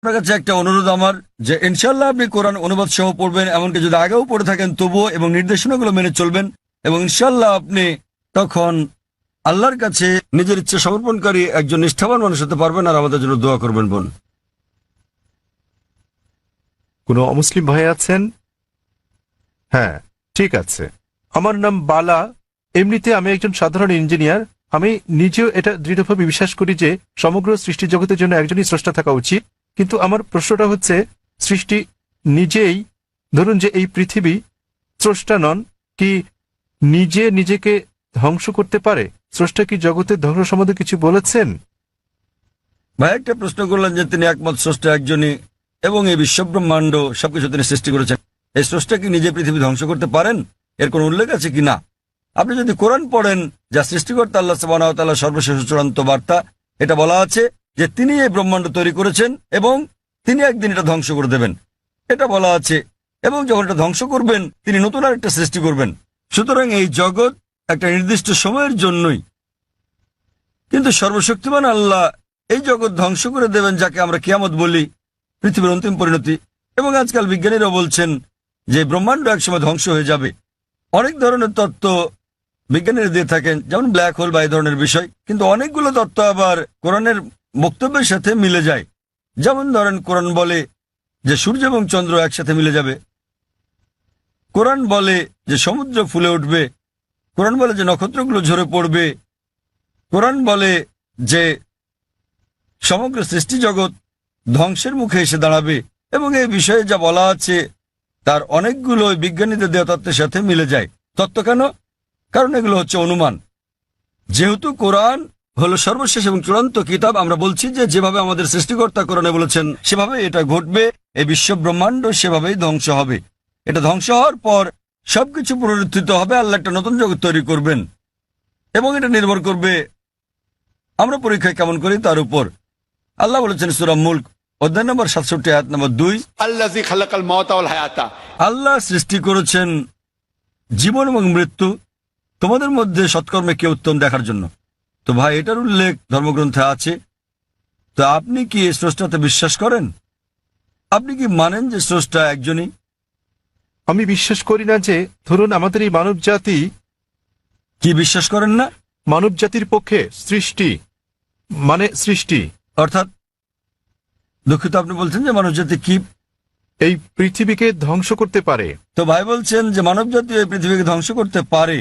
আপনার কাছে একটা অনুরোধ আমার, যে ইনশাল্লাহ আপনি কোরআন অনুবাদ সহ পড়বেন, এমনকি যদি আগেও পড়ে থাকেন তবুও, এবং নির্দেশনাগুলো মেনে চলবেন, এবং ইনশাল্লাহ আপনি তখন আল্লাহর কাছে নিজের ইচ্ছে সমর্পণকারী একজন নিষ্ঠাবান মানুষ হতে পারবেন, আর আমাদের জন্য দোয়া করবেন বোন। কোনো অমুসলিম ভাই আছেন? হ্যাঁ, ঠিক আছে। আমার নাম বালা। এমনিতে আমি একজন সাধারণ ইঞ্জিনিয়ার। আমি নিজেও এটা দৃঢ়ভাবে বিশ্বাস করি যে সমগ্র সৃষ্টি জগতের জন্য একজনই স্রষ্টা থাকা উচিত। কিন্তু আমার প্রশ্নটা হচ্ছে, সৃষ্টি নিজেই, ধরুন যে এই পৃথিবী, স্রষ্টা নন, কি নিজে নিজেকে ধ্বংস করতে পারে? স্রষ্টা কি জগতের ধ্বংস সম্বন্ধে কিছু বলেছেন? ভাই একটা প্রশ্ন করলেন যে তিনি একমত স্রষ্টা একজনই, এবং এই বিশ্বব্রহ্মাণ্ড সবকিছু তিনি সৃষ্টি করেছেন। এই স্রষ্টা কি নিজে পৃথিবী ধ্বংস করতে পারেন? এর কোন উল্লেখ আছে কি না? আপনি যদি কোরআন পড়েন, যা সৃষ্টিকর্তা আল্লাহ সুবহানাহু ওয়া তাআলার সর্বশেষ চূড়ান্ত বার্তা, এটা বলা আছে যে তিনি এই ব্রহ্মাণ্ড তৈরি করেছেন এবং তিনি একদিন এটা ধ্বংস করে দেবেন, এটা বলা আছে। এবং যখন এটা ধ্বংস করবেন, তিনি নতুন আরেকটা সৃষ্টি করবেন। সুতরাং এই জগৎ একটা নির্দিষ্ট সময়ের জন্যই, কিন্তু সর্বশক্তিমান আল্লাহ এই জগৎ ধ্বংস করে দেবেন, যাকে আমরা কিয়ামত বলি, পৃথিবীর অন্তিম পরিণতি। এবং আজকাল বিজ্ঞানীরা বলছেন যে ব্রহ্মাণ্ড একসময় ধ্বংস হয়ে যাবে। অনেক ধরনের তত্ত্ব বিজ্ঞানীরা দিয়ে থাকেন, যেমন ব্ল্যাক হোল বা এই ধরনের বিষয়, কিন্তু অনেকগুলো তত্ত্ব আবার কোরআনের বক্তব্যের সাথে মিলে যায়। যেমন ধরেন, কোরআন বলে যে সূর্য এবং চন্দ্র একসাথে মিলে যাবে, কোরআন বলে যে সমুদ্র ফুলে উঠবে, কোরআন বলে যে নক্ষত্রগুলো ঝরে পড়বে, কোরআন বলে যে সমগ্র সৃষ্টি জগৎ ধ্বংসের মুখে এসে দাঁড়াবে। এবং এই বিষয়ে যা বলা আছে তার অনেকগুলো বিজ্ঞানীদের দেওয়া তত্ত্বের সাথে মিলে যায়। তত্ত্ব কেন? কারণ এগুলো হচ্ছে অনুমান। যেহেতু কোরআন হলো সর্বশেষ এবং চূড়ান্ত কিতাব, আমরা বলছি যে যেভাবে আমাদের সৃষ্টিকর্তা কোরআনে বলেছেন সেভাবে এটা ঘটবে। এই বিশ্ব ব্রহ্মাণ্ড সেভাবেই ধ্বংস হবে। এটা ধ্বংস হওয়ার পর সবকিছু পুনরুত্থিত হবে, আল্লাহ একটা নতুন জগৎ তৈরি করবেন, এবং এটা নির্ভর করবে আমরা পরীক্ষায় কেমন করি তার উপর। আল্লাহ বলেছেন সূরা মুলক অধ্যায় নম্বর 67 আয়াত নম্বর 2, আল্লাযী খালাকাল মাউতা ওয়াল হায়াতা, আল্লাহ সৃষ্টি করেছেন জীবন এবং মৃত্যু, তোমাদের মধ্যে সৎকর্মে কে উত্তম দেখার জন্য। তো ভাই, এটার উল্লেখ ধর্মগ্রন্থে আছে। তো আপনি কি এই স্রষ্টাতে বিশ্বাস করেন? আপনি কি মানেন যে স্রষ্টা একজনই? আমি বিশ্বাস করি না যে, ধরুন আমাদের এই মানব জাতি, কি বিশ্বাস করেন না? মানব জাতির পক্ষে সৃষ্টি মানে সৃষ্টি, অর্থাৎ, দুঃখিত, আপনি বলছেন যে মানবজাতি কি এই পৃথিবীকে ধ্বংস করতে পারে। তো ভাই বলছেন যে মানবজাতি এই পৃথিবীকে ধ্বংস করতে পারে।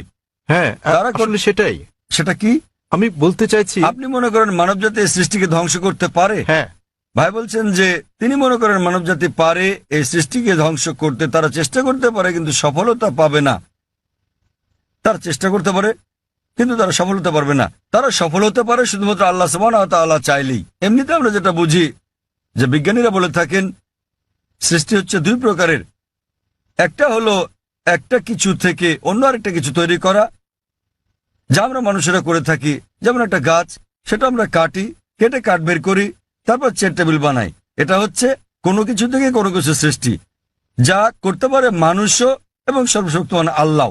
হ্যাঁ, তারা আসলে সেটাই সেটা কি আমি বলতে চাইছি। আপনি মনে করেন মানবজাতি এই সৃষ্টিকে ধ্বংস করতে পারে? হ্যাঁ, ভাই বলছেন যে তিনি মনে করেন মানবজাতি পারে এই সৃষ্টিকে ধ্বংস করতে। তারা চেষ্টা করতে পারে কিন্তু সফলতা পাবে না। তারা চেষ্টা করতে পারে কিন্তু তারা সফল হতে পারবে না। তারা সফল হতে পারে শুধুমাত্র আল্লাহ সুবহানাহু ওয়া তাআলা চাইলেই। এমনিতে আমরা যেটা বুঝি যে বিজ্ঞানীরা বলে থাকেন সৃষ্টি হচ্ছে দুই প্রকারের। একটা হলো একটা কিছু থেকে অন্য আরেকটা কিছু তৈরি করা, যা আমরা মানুষেরা করে থাকি। যেমন একটা গাছ, সেটা আমরা কাটি, কেটে কাঠ বের করি, তারপর চেয়ার টেবিল বানাই। এটা হচ্ছে কোনো কিছু থেকে কোনো কিছু সৃষ্টি, যা করতে পারে মানুষও এবং সর্বশক্তিমান আল্লাহ।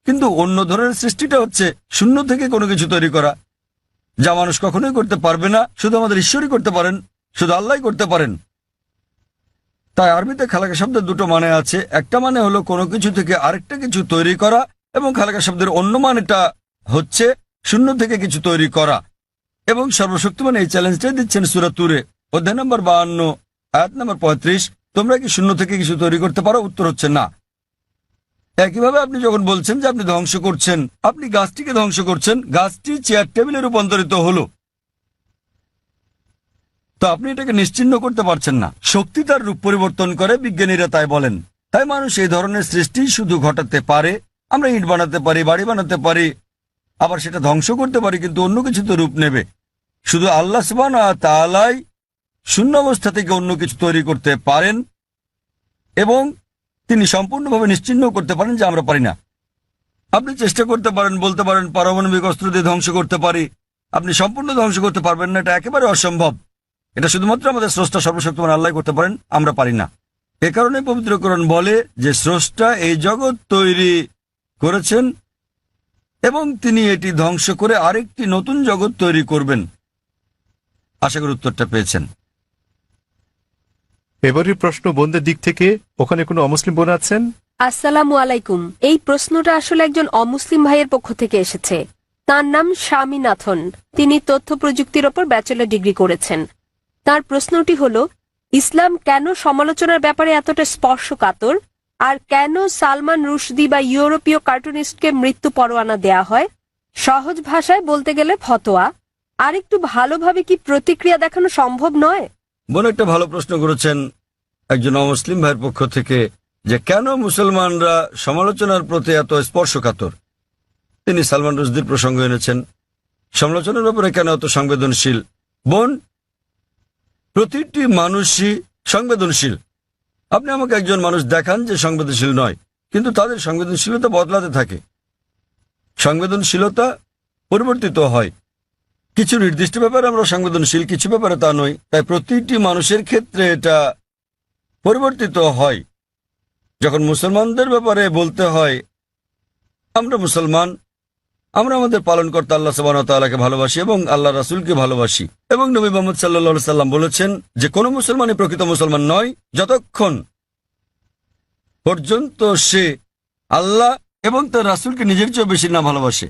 কিন্তু অন্য ধরনের সৃষ্টিটা হচ্ছে শূন্য থেকে কোনো কিছু তৈরি করা, যা মানুষ কখনোই করতে পারবে না, শুধু আমাদের ঈশ্বরই করতে পারেন, শুধু আল্লাহই করতে পারেন। তাই আরবিতে খালাকা শব্দের দুটো মানে আছে। একটা মানে হলো কোনো কিছু থেকে আরেকটা কিছু তৈরি করা, এবং খালাকা শব্দের অন্য মানেটা হচ্ছে শূন্য থেকে কিছু তৈরি করা। এবং সর্বশক্তিমান এই চ্যালেঞ্জটাই দিচ্ছেন সূরা তুরে অধ্যায় নম্বর 52 আয়াত নম্বর 35, তোমরা কি শূন্য থেকে কিছু তৈরি করতে পারো? উত্তর হচ্ছে না। একইভাবে আপনি যখন বলছেন যে আপনি ধ্বংস করছেন, আপনি গাছটিকে ধ্বংস করছেন, গাছটি চেয়ার টেবিলে রূপান্তরিত হলো, তো আপনি এটাকে নিশ্চিহ্ন করতে পারছেন না। শক্তি তার রূপ পরিবর্তন করে, বিজ্ঞানীরা তাই বলেন। তাই মানুষ এই ধরনের সৃষ্টি শুধু ঘটাতে পারে। আমরা ইট বানাতে পারি, বাড়ি বানাতে পারি, আবার সেটা ধ্বংস করতে পারি, কিন্তু অন্য কিছু তো রূপ নেবে। শুধু আল্লাহ সুবহানাহু ওয়া তাআলাই শূন্য অবস্থা থেকে অন্য কিছু তৈরি করতে পারেন, এবং তিনি সম্পূর্ণভাবে নিশ্চিহ্ন করতে পারেন, যা আমরা পারি না। আপনি চেষ্টা করতে পারেন, বলতে পারেন পারমাণবিক অস্ত্র দিয়ে ধ্বংস করতে পারি, আপনি সম্পূর্ণ ধ্বংস করতে পারবেন না। এটা একেবারে অসম্ভব। এটা শুধুমাত্র আমাদের স্রষ্টা সর্বশক্তিমান আল্লাহ করতে পারেন, আমরা পারি না। এ কারণে পবিত্র কোরআন বলে যে স্রষ্টা এই জগৎ তৈরি করেছেন এবং তিনি এটি ধ্বংস করে আরেকটি নতুন জগৎ তৈরি করবেন। আশা করি উত্তরটা পেয়েছেন। এবারের প্রশ্ন বোনদের দিক থেকে, ওখানে কোনো অমুসলিম বোন আছেন? আসসালামু আলাইকুম। এই প্রশ্নটা আসলে একজন অমুসলিম ভাইয়ের পক্ষ থেকে এসেছে। তার নাম স্বামীনাথন। তিনি তথ্য প্রযুক্তির ওপর ব্যাচেলর ডিগ্রি করেছেন। তার প্রশ্নটি হলো, ইসলাম কেন সমালোচনার ব্যাপারে এতটা স্পর্শকাতর, আর কেন সালমান রুশদি বা ইউরোপীয় কার্টুনিস্টকে মৃত্যু পরোয়ানা দেয়া হয়? সহজ ভাষায় বলতে গেলে ফতোয়া। আর একটু ভালোভাবে কি প্রতিক্রিয়া দেখানো সম্ভব নয়? বোন একটা ভালো প্রশ্ন করেছেন একজন অমুসলিম ভাইয়ের পক্ষ থেকে, যে কেন মুসলমানরা সমালোচনার প্রতি এত স্পর্শকাতর। তিনি সালমান রুশদির প্রসঙ্গ এনেছেন। সমালোচনার ব্যাপারে কেন এত সংবেদনশীল? বোন, প্রতিটি মানুষই সংবেদনশীল। আপনি আমাকে একজন মানুষ দেখান যে সংবেদনশীল নয়, কিন্তু তাদের সংবেদনশীলতা বদলাতে থাকে। সংবেদনশীলতা পরিবর্তিত হয়। কিছু নির্দিষ্ট ব্যাপারে আমরা সংবেদনশীল, কিছু ব্যাপারে তা নই। তাই প্রতিটি মানুষের ক্ষেত্রে এটা পরিবর্তিত হয়। যখন মুসলমানদের ব্যাপারে বলতে হয়, আমরা মুসলমান, আমরা আমাদের পালনকর্তা আল্লাহ সুবহানাহু ওয়া তাআলাকে ভালোবাসি এবং আল্লাহ রাসূলকে ভালোবাসি। এবং নবী মুহাম্মদ সাল্লাল্লাহু আলাইহি সাল্লাম বলেছেন যে কোনো মুসলমানই প্রকৃত মুসলমান নয় যতক্ষণ পর্যন্ত সে আল্লাহ এবং তার রাসূলকে নিজের চেয়েও বেশি না ভালোবাসে,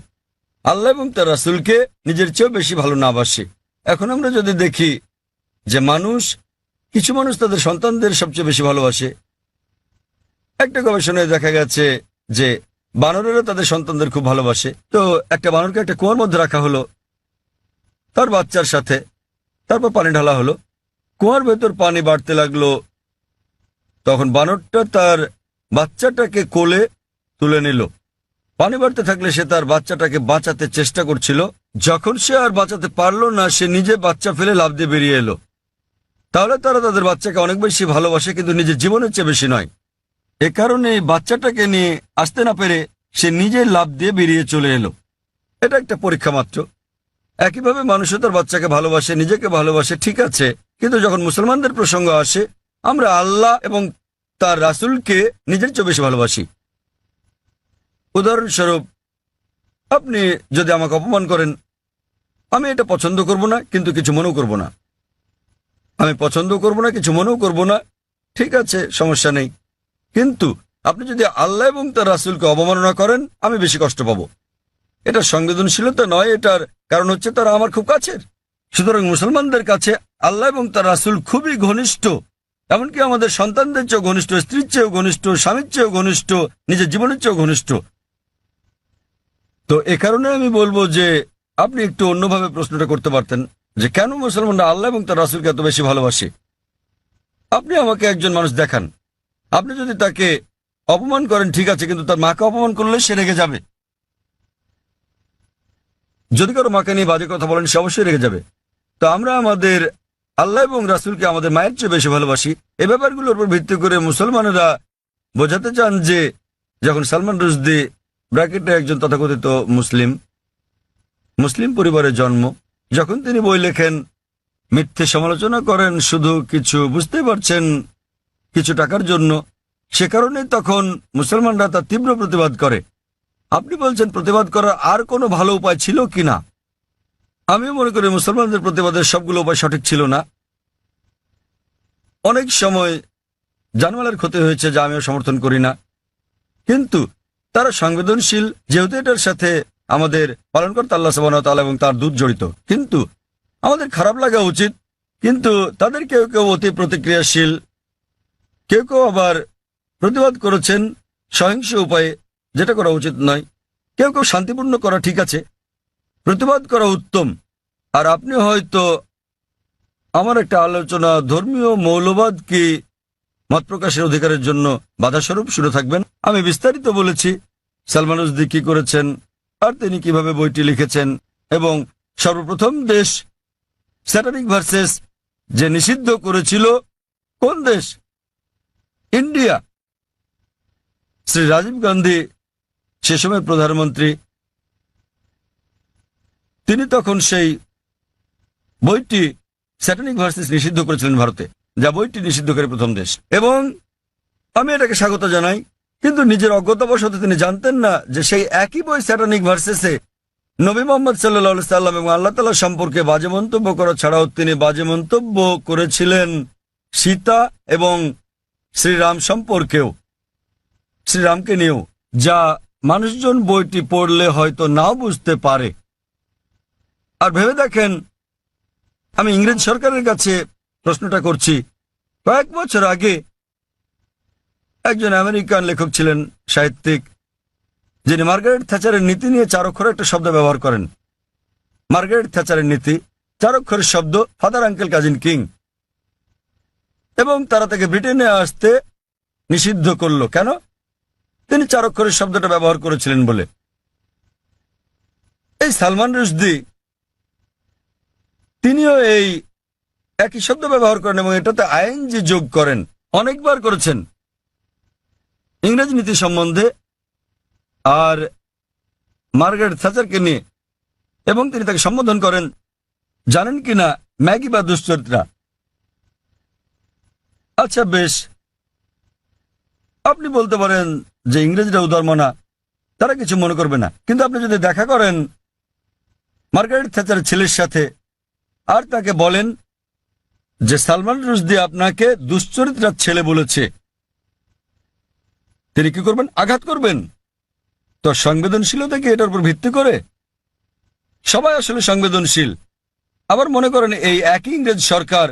আল্লাহ এবং তার রাসূলকে নিজের চেয়েও বেশি ভালো না বাসে। এখন আমরা যদি দেখি যে কিছু মানুষ তাদের সন্তানদের সবচেয়ে বেশি ভালোবাসে। একটা গবেষণায় দেখা গেছে যে বানরেরা তাদের সন্তানদের খুব ভালোবাসে। তো একটা বানরকে একটা কুয়ার মধ্যে রাখা হলো তার বাচ্চার সাথে, তারপর পানি ঢালা হলো, কুয়ার ভেতর পানি বাড়তে লাগলো। তখন বানরটা তার বাচ্চাটাকে কোলে তুলে নিল। পানি বাড়তে থাকলে সে তার বাচ্চাটাকে বাঁচাতে চেষ্টা করছিল। যখন সে আর বাঁচাতে পারল না, সে নিজে বাচ্চা ফেলে লাফ দিয়ে বেরিয়ে এলো। তাহলে তারা তাদের বাচ্চাকে অনেক বেশি ভালোবাসে, কিন্তু নিজের জীবনের চেয়ে বেশি নয়। এ কারণে বাচ্চাটাকে নিয়ে আসতে না পেরে সে নিজে লাফ দিয়ে বেরিয়ে চলে এলো। এটা একটা পরীক্ষা মাত্র। একইভাবে মানুষও তার বাচ্চাকে ভালোবাসে, নিজেকে ভালোবাসে, ঠিক আছে। কিন্তু যখন মুসলমানদের প্রসঙ্গ আসে, আমরা আল্লাহ এবং তার রাসূলকে নিজের চেয়ে বেশি ভালোবাসি। উদাহরণস্বরূপ, আপনি যদি আমাকে অপমান করেন, আমি এটা পছন্দ করব না, কিন্তু কিছু মনেও করব না। আমি পছন্দ করব না, কিছু মনেও করব না, ঠিক আছে, সমস্যা নেই। কিন্তু আপনি যদি আল্লাহ এবং তার রাসূলকে অবমাননা করেন, আমি বেশি কষ্ট পাবো। এটা সংবেদনশীলতা নয়, এটার কারণ হচ্ছে তারা আমার খুব কাছের। সুতরাং মুসলমানদের কাছে আল্লাহ এবং তার রাসূল খুবই ঘনিষ্ঠ, এমনকি আমাদের সন্তানদের চেয়েও ঘনিষ্ঠ, স্ত্রীর চেয়েও ঘনিষ্ঠ, স্বামীর চেয়েও ঘনিষ্ঠ, নিজের জীবনের চেয়েও ঘনিষ্ঠ। তো এ কারণে আমি বলবো যে আপনি একটু অন্যভাবে প্রশ্নটা করতে পারতেন যে কেন মুসলমানরা আল্লাহ এবং তার রাসূলকে এত বেশি ভালোবাসে। আপনি আমাকে একজন মানুষ দেখান, আপনি যদি তাকে অপমান করেন ঠিক আছে, কিন্তু তার মাকে অপমান করলে সে রেগে যাবে। যদি কারো মাকে নিয়ে বাজে কথা বলেন, সে অবশ্যই রেগে যাবে। তো আমরা আমাদের আল্লাহ এবং রাসূলকে আমাদের মায়ের চেয়ে বেশি ভালোবাসি। এই ব্যাপারগুলোর উপর ভিত্তি করে মুসলমানেরা বোঝাতে চান যে যখন সালমান রুশদি ব্র্যাকেটে একজন তথাকথিত মুসলিম পরিবারে জন্ম, যখন তিনি বই লেখেন, মিথ্যে সমালোচনা করেন শুধু কিছু বুঝতে পারছেন কিছু টাকার জন্য, সে কারণে তখন মুসলমানরা তার তীব্র প্রতিবাদ করে। আপনি বলছেন প্রতিবাদ করার আর কোনো ভালো উপায় ছিল কিনা? আমিও মনে করি মুসলমানদের প্রতিবাদের সবগুলো উপায় সঠিক ছিল না। অনেক সময় জানমালের ক্ষতি হয়েছে, যা আমিও সমর্থন করি না, কিন্তু তারা সংবেদনশীল, যেহেতু এটার সাথে আমাদের পালনকর্তা আল্লাহ সুবহানাহু ওয়া তাআলা এবং তার দূত জড়িত। কিন্তু আমাদের খারাপ লাগা উচিত, কিন্তু তাদের কেউ কেউ অতি প্রতিক্রিয়াশীল, কেউ কেউ আবার প্রতিবাদ করেছেন সহিংস উপায়ে, যেটা করা উচিত নয়। কেউ কেউ শান্তিপূর্ণ করা ঠিক আছে, প্রতিবাদ করা উত্তম। আর আপনি হয়তো আমার একটা আলোচনা ধর্মীয় মৌলবাদ কি মত প্রকাশের অধিকারের জন্য বাধাস্বরূপ শুনে থাকবেন। আমি বিস্তারিত বলেছি সালমান রুশদি কি করেছেন আর তিনি কিভাবে বইটি লিখেছেন। এবং সর্বপ্রথম দেশ স্যাটানিক ভার্সেস যে নিষিদ্ধ করেছিল, কোন দেশ? ইন্ডিয়া। শ্রী রাজীব গান্ধী সে সময় প্রধানমন্ত্রী, তিনি তখন সেই বইটি স্যাটানিক ভার্সেস নিষিদ্ধ করেছিলেন ভারতে, যা বইটি নিষিদ্ধকারী প্রথম দেশ। এবং আমি এটাকে স্বাগত জানাই, কিন্তু নিজের অজ্ঞতাবশত তিনি জানতেন না যে সেই একই বই স্যাটানিক ভার্সেসে নবী মুহাম্মদ সাল্লাল্লাহু আলাইহি সাল্লাম এবং আল্লাহ তাআলা সম্পর্কে বাজে মন্তব্য করা ছাড়াও তিনি বাজে মন্তব্য করেছিলেন সীতা এবং শ্রীরাম সম্পর্কেও, শ্রীরামকে নিয়েও, যা মানুষজন বইটি পড়লে হয়তো নাও বুঝতে পারে। আর ভেবে দেখেন, আমি ইংরেজ সরকারের কাছে প্রশ্নটা করছি। কয়েক বছর আগে একজন আমেরিকান লেখক ছিলেন, সাহিত্যিক, যিনি মার্গারেট থ্যাচারের নীতি নিয়ে 4 অক্ষরের একটা শব্দ ব্যবহার করেন। মার্গারেট থ্যাচারের নীতি 4 অক্ষরের শব্দ, ফাদার আঙ্কেল কাজিন কিং, এবং তারা তাকে ব্রিটেনে আসতে নিষিদ্ধ করল। কেন? তিনি 4 অক্ষরের শব্দটা ব্যবহার করেছিলেন বলে। এই সালমান রুশদি তিনিও এই একই শব্দ ব্যবহার করেন এবং এটাতে আইএনজি যোগ করেন, অনেকবার করেছেন ইংরেজ নীতি সম্বন্ধে আর মার্গারেট থ্যাচারকে নিয়ে, এবং তিনি তাকে সম্বোধন করেন, জানেন কিনা, ম্যাগি বা দুশ্চরিত্রা। আচ্ছা বেশ, আপনি বলতে পারেন যে ইংরেজরা উদারমনা না, তারা কিছু মনে করবে না, কিন্তু আপনি যদি দেখা করেন মার্গারেট থ্যাচারের ছেলের সাথে আর তাকে বলেন যে সালমান রুশদি আপনাকে দুশ্চরিত্রার ছেলে বলেছে, তিনি কি করবেন? আঘাত করবেন। তো সংবেদনশীলতা কি এটার উপর ভিত্তি করে? সবাই আসলে সংবেদনশীল। আবার মনে করেন এই একই ইংরেজ সরকার,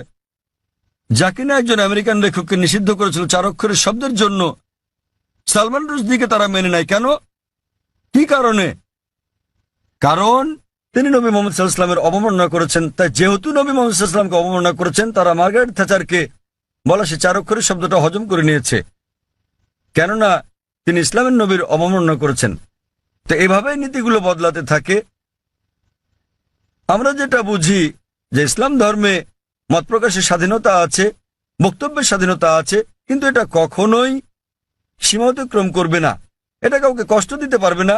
যা কিনা একজন আমেরিকান লেখককে নিষিদ্ধ করেছিল 4 অক্ষরের শব্দের জন্য, সালমান রুশদিকে তারা মেনে নেয়। কেন? কি কারণে? কারণ তিনি নবী মোহাম্মদ সাল্লাল্লাহু আলাইহি ওয়াসাল্লামের অবমাননা করেছেন। তাই যেহেতু নবী মোহাম্মদ সাল্লাল্লাহু আলাইহি ওয়াসাল্লামকে অবমাননা করেছেন, তারা মার্গারেট থ্যাচারকে বলা সে 4 অক্ষরের শব্দটা হজম করে নিয়েছে, কেননা তিনি ইসলামের নবীর অবমাননা করেছেন। তো এভাবেই নীতিগুলো বদলাতে থাকে। আমরা যেটা বুঝি যে ইসলাম ধর্মে মত প্রকাশের স্বাধীনতা আছে, বক্তব্যের স্বাধীনতা আছে, কিন্তু এটা কখনোই সীমা অতিক্রম করবে না, এটা কাউকে কষ্ট দিতে পারবে না,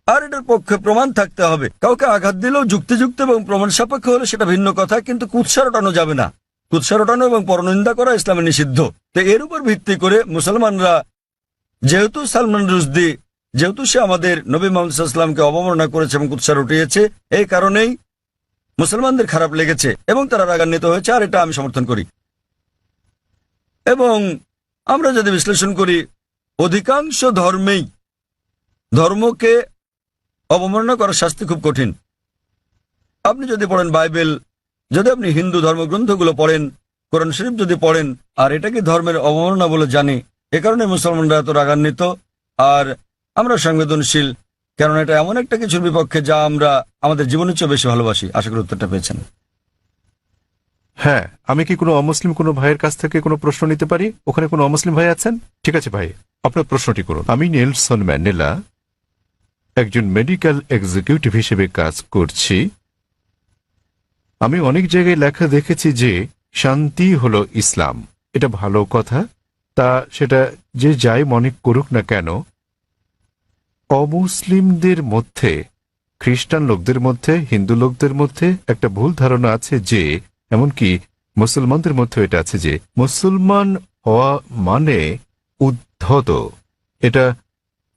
আর এটার পক্ষে প্রমাণ থাকতে হবে। কাউকে আঘাত দিলেও যুক্তিযুক্ত এবং প্রমাণ সাপেক্ষ হলে সেটা ভিন্ন কথা, কিন্তু কুৎসা রটানো যাবে না। কুৎসা রটানো এবং পরনিন্দা করা ইসলামে নিষিদ্ধ। তো এর উপর ভিত্তি করে মুসলমানরা, যেহেতু সালমান রুশদি, যেহেতু সে আমাদের নবী মুহাম্মদ সাল্লাল্লাহু আলাইহি ওয়াসাল্লামকে অবমাননা করেছে এবং কুৎসা রটিয়েছে, এই কারণেই মুসলমানদের খারাপ লেগেছে এবং তারা রাগান্বিত হয়েছে, আর এটা আমি সমর্থন করি। এবং আমরা যদি বিশ্লেষণ করি, অধিকাংশ ধর্মেই ধর্মকে অবমাননা করার শাস্তি খুব কঠিন। আপনি যদি পড়েন বাইবেল, যদি আপনি হিন্দু ধর্মগ্রন্থগুলো পড়েন, কোরআন শরীফ যদি পড়েন, আর এটাকে ধর্মের অবমাননা বলে জানি, এ কারণে মুসলমানরা এত রাগান্বিত। আর আমরা সংবেদনশীল, কারণ এটা এমন একটা কিছুর বিপক্ষে যা আমরা আমাদের জীবনের চেয়ে বেশি ভালোবাসি। আশা করি উত্তরটা পেয়েছেন। হ্যাঁ, আমি কি কোনো অমুসলিম কোনো ভাইয়ের কাছ থেকে কোনো প্রশ্ন নিতে পারি? ওখানে কোনো অমুসলিম ভাই আছেন? ঠিক আছে ভাই, আপনার প্রশ্নটি করুন। আমি নেলসন ম্যান্ডেলা, একজন মেডিকেল এক্সিকিউটিভ হিসেবে কাজ করছি। আমি অনেক জায়গায় লেখা দেখেছি যে শান্তি হলো ইসলাম। এটা ভালো কথা, তা সেটা যে যাই মনে করুক না কেন, অমুসলিমদের মধ্যে, খ্রিস্টান লোকদের মধ্যে, হিন্দু লোকদের মধ্যে একটা ভুল ধারণা আছে যে, এমনকি মুসলমানদের মধ্যে এটা আছে যে মুসলমান হওয়া মানে উদ্ধত। এটা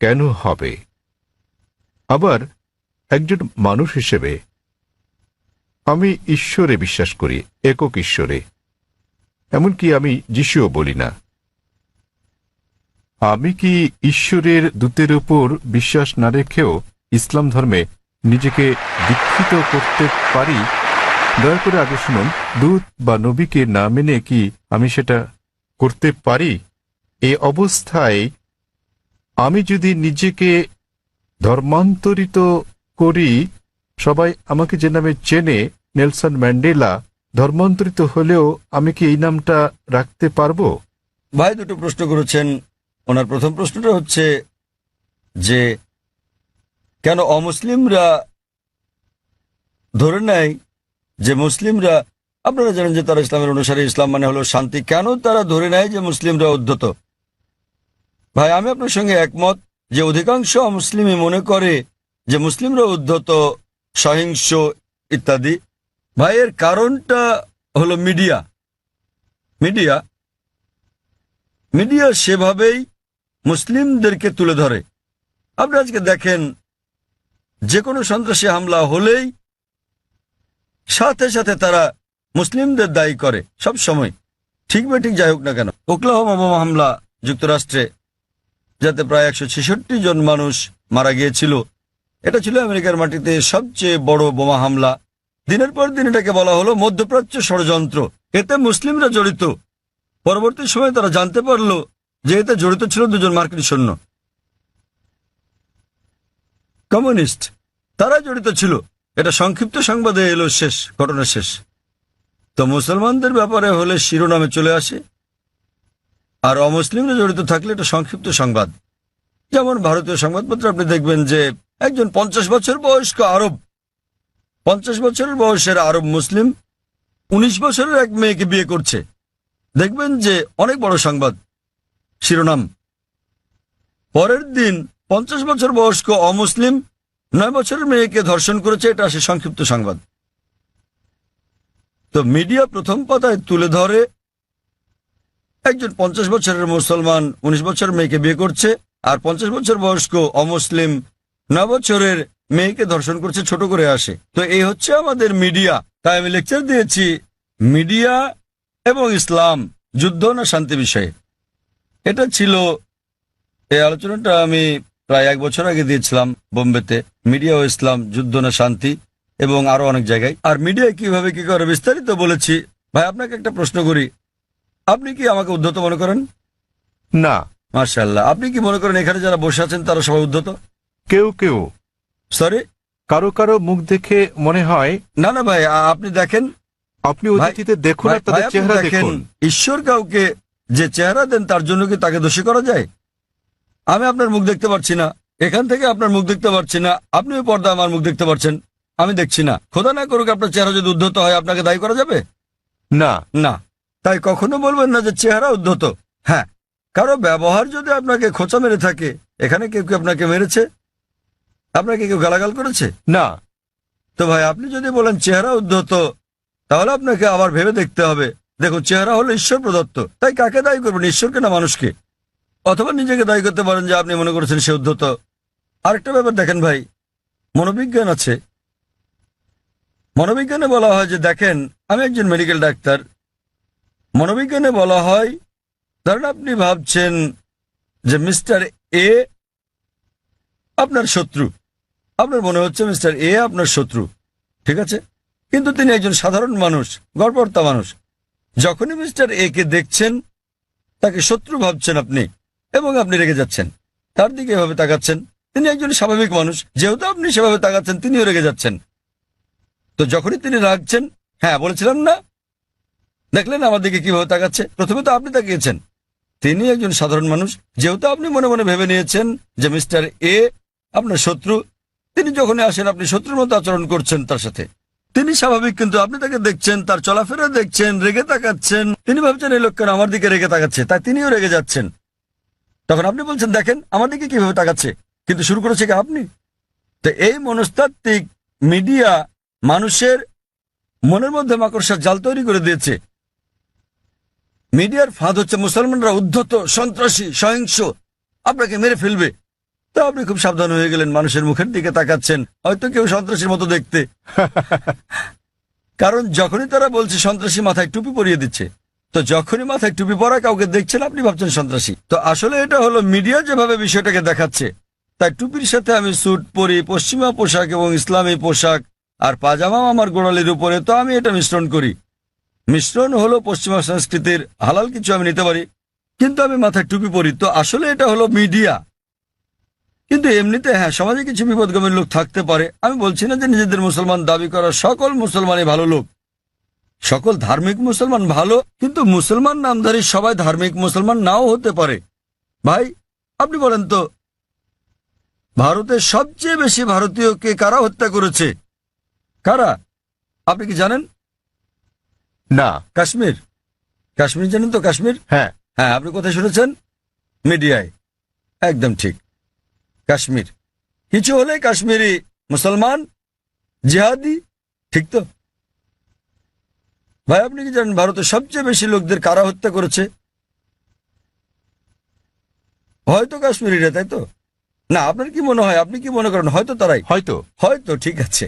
কেন হবে? আবার একজন মানুষ হিসেবে আমি ঈশ্বরে বিশ্বাস করি, একক ঈশ্বরে, এমনকি আমি যিশুও বলি না। আমি কি ঈশ্বরের দূতের উপর বিশ্বাস না রেখেও ইসলাম ধর্মে নিজেকে দীক্ষিত করতে পারি? দয়া করে আগে শুনুন, দূত বা নবীকে না মেনে কি আমি সেটা করতে পারি? এই অবস্থায় আমি যদি নিজেকে ধর্মান্তরিত করি, সবাই আমাকে যে নামে চেনে, নেলসন ম্যান্ডেলা, ধর্মান্তরিত হলেও আমি কি এই নামটা রাখতে পারবো? ভাই দুটো প্রশ্ন করেছেন। ওনার প্রথম প্রশ্নটা হচ্ছে যে কেন অমুসলিমরা ধরে নেয় যে মুসলিমরা, আপনারা জানেন যে তারা ইসলামের অনুসারী, ইসলাম মানে হলো শান্তি, কেন তারা ধরে নেয় যে মুসলিমরা উদ্ধত? ভাই আমি আপনার সঙ্গে একমত যে অধিকাংশ অমুসলিমই মনে করে যে মুসলিমরা উদ্ধত, সহিংস ইত্যাদি। ভাই এর কারণটা হলো মিডিয়া। মিডিয়া সেভাবেই মুসলিমদেরকে তুলে ধরে। আপনি আজকে দেখেন যে কোনো সন্ত্রাসী হামলা হলেই সাথে সাথে তারা মুসলিমদের দায়ী করে সব সময়। ঠিক বা ঠিক যাই হোক না কেন, ওকলাহোমা বোমা হামলা যুক্তরাষ্ট্রে, যাতে প্রায় 166 জন মানুষ মারা গিয়েছিল, এটা ছিল আমেরিকার মাটিতে সবচেয়ে বড় বোমা হামলা। দিনের পর দিন এটাকে বলা হলো মধ্যপ্রাচ্য ষড়যন্ত্র, এতে মুসলিমরা জড়িত। পরবর্তী সময়ে তারা জানতে পারল যে এতে জড়িত ছিল 2 জন মার্কিন সৈন্য, কমিউনিস্ট, তারা জড়িত ছিল। এটা সংক্ষিপ্ত সংবাদে এলো, শেষ ঘটনা শেষ। তো মুসলমানদের ব্যাপারে হলে শিরোনামে চলে আসে, আর অমুসলিমরা জড়িত থাকলে এটা সংক্ষিপ্ত সংবাদ। যেমন ভারতীয় সংবাদপত্রে আপনি দেখবেন যে একজন 50 বছর বয়স্ক আরব, 50 বছরের বয়সের আরব মুসলিম 19 বছরের এক মেয়েকে বিয়ে করছে। দেখবেন যে অনেক বড় সংবাদ, শিরোনাম। পরের দিন 50 বছর বয়স্ক অমুসলিম 9 বছরের মেয়েকে ধর্ষণ করেছে, এটা আসে সংক্ষিপ্ত সংবাদ। তো মিডিয়া প্রথম পাতায় তুলে ধরে একজন 50 বছরের মুসলমান 19 বছরের মেয়েকে বিয়ে করছে, আর 50 বছর বয়স্ক অমুসলিম 9 বছরের মেয়েকে ধর্ষণ করছে, ছোট করে আসে। তো এই হচ্ছে আমাদের মিডিয়া। তাই আমি লেকচার দিয়েছি মিডিয়া এবং ইসলাম, যুদ্ধ না শান্তি বিষয়ে। এটা ছিল, এই আলোচনাটা আমি প্রায় 1 বছর আগে দিয়েছিলাম বোম্বেতে, মিডিয়া ও ইসলাম, যুদ্ধ না শান্তি, এবং আরো অনেক জায়গায়। আর মিডিয়া কিভাবে কি করে বিস্তারিত বলেছি। ভাই আপনাকে একটা প্রশ্ন করি, আপনি কি আমাকে উদ্ধত মনে করেন? না, মাশাআল্লাহ। আপনি কি মনে করেন এখানে যারা বসে আছেন তারা সবাই উদ্ধত? কেউ কেউ, সরি, কারো কারো মুখ দেখে মনে হয়। না না ভাই, আপনি দেখেন, আপনি অতিথিতে দেখুন আর ভাই, তাদের আপনি চেহারা দেখেন, দেখুন। ঈশ্বর কাউকে যে চেহারা দেন তার জন্য কি তাকে দোষী করা যায়? আমি আপনার মুখ দেখতে পাচ্ছি না, এখান থেকে আপনার মুখ দেখতে পাচ্ছি না, আপনি ওই পর্দা আমার মুখ দেখতে পাচ্ছেন, আমি দেখছি না। খোদা না করুক আপনার চেহারা যদি উদ্ধত হয়, আপনাকে দায়ী করা যাবে না, না। তাই কখনো বলবেন না যে চেহারা উদ্ধত। হ্যাঁ, কারো ব্যবহার যদি আপনাকে খোঁচা মেরে থাকে, এখানে কেউ কি আপনাকে মেরেছে? আপনাকে কেউ গালাগাল করেছে? না। তো ভাই আপনি যদি বলেন চেহারা উদ্ধত, তাহলে আপনাকে আবার ভেবে দেখতে হবে। দেখুন, চেহারা হলো ঈশ্বর প্রদত্ত, তাই কাকে দায়ী করবেন, ঈশ্বরকে না মানুষকে? অথবা নিজেকে দায়ী করতে পারেন যে আপনি মনে করেছেন সে উদ্ধত। আরেকটা ব্যাপার দেখেন ভাই, মনোবিজ্ঞান আছে। মনোবিজ্ঞানে বলা হয় যে, দেখেন আমি একজন মেডিকেল ডাক্তার, মনোবিজ্ঞানে বলা হয়, ধরেন আপনি ভাবছেন যে মিস্টার এ আপনার শত্রু, আপনার মনে হচ্ছে মিস্টার এ আপনার শত্রু, ঠিক আছে? কিন্তু তিনি একজন সাধারণ মানুষ, গড়পড়তা মানুষ। যখনই মিস্টার এ কে দেখছেন, তাকে শত্রু ভাবছেন আপনি, এবং আপনি রেগে যাচ্ছেন, তার দিকে এভাবে তাকাচ্ছেন। তিনি একজন স্বাভাবিক মানুষ, যেহেতু আপনি সেভাবে তাকাচ্ছেন, তিনিও রেগে যাচ্ছেন। তো যখনই তিনি রাগছেন, হ্যাঁ বলেছিলাম না, দেখলেন আমার দিকে কিভাবে তাকাচ্ছে? প্রথমে তো আপনি তাকিয়েছেন, তিনি একজন সাধারণ মানুষ, যেহেতু আপনি মনে মনে ভেবে নিয়েছেন যে মিস্টার এ আপনার শত্রু, তিনি যখনই আসেন আপনি শত্রুর মতো আচরণ করছেন তার সাথে। তিনি স্বাভাবিক, কিন্তু আপনি তাকে দেখছেন, তার চলাফেরা দেখছেন, রেগে তাকাচ্ছেন। তিনি ভাবছেন এই লোক কেন আমার দিকে রেগে তাকাচ্ছে, তাই তিনিও রেগে যাচ্ছেন। তখন আপনি বলছেন দেখেন আমার দিকে কিভাবে তাকাচ্ছে, কিন্তু শুরু করেছে কি আপনি? তো এই মনস্তাত্ত্বিক মিডিয়া মানুষের মনের মধ্যে মাকড়সার জাল তৈরি করে দিয়েছে। মিডিয়ার ফাঁদ হচ্ছে মুসলমানরা উদ্ধত, সন্ত্রাসী, সহিংস, আপনাকে মেরে ফেলবে। তো আপনি খুব সাবধান হয়ে গেলেন, মানুষের মুখের দিকে তাকাচ্ছেন, হয়তো কেউ সন্ত্রাসীর মতো দেখতে। কারণ যখনই তারা বলছে সন্ত্রাসী, মাথায় টুপি পরিয়ে দিচ্ছে। তো যখনই মাথায় টুপি পরা কাউকে দেখছেন, আপনি ভাবছেন সন্ত্রাসী। তো আসলে এটা হলো মিডিয়া যেভাবে বিষয়টাকে দেখাচ্ছে। তাই টুপির সাথে আমি স্যুট পরি, পশ্চিমা পোশাক এবং ইসলামী পোশাক, আর পাজামা আমার গোড়ালির উপরে, তো আমি এটা মিশ্রণ করি। মিশ্রণ হলো পশ্চিমা সংস্কৃতির, হালাল কিছু আমি নিতে পারি, কিন্তু আমি মাথায় টুপি পরি। তো আসলে এটা হলো মিডিয়া। কিন্তু এমনিতে হ্যাঁ, সমাজে কিছু বিপদগামী লোক থাকতে পারে। আমি বলছি না যে নিজেদের মুসলমান দাবি করা সকল মুসলমানই ভালো লোক, সকল ধার্মিক মুসলমান ভালো, কিন্তু মুসলমান নামধারী সবাই ধার্মিক মুসলমান নাও হতে পারে। ভাই আপনি বলেন তো, ভারতের সবচেয়ে বেশি ভারতীয়কে কারা হত্যা করেছে? কারা? আপনি কি জানেন? না। কাশ্মীর। কাশ্মীর জানেন তো? কাশ্মীর, হ্যাঁ। হ্যাঁ, আপনি কোথায় শুনেছেন? মিডিয়ায়। একদম ঠিক, কাশ্মীর। কিছু হলে কাশ্মীরি মুসলমান, জিহাদি, ঠিক তো? ভাই আপনি কি জানেন ভারতের সবচেয়ে বেশি লোকদের কারা হত্যা করেছে? হয়তো কাশ্মীরিরা, তাই তো? না, আপনার কি মনে হয়, আপনি কি মনে করেন হয়তো তারাই? হয়তো। হয়তো, ঠিক আছে,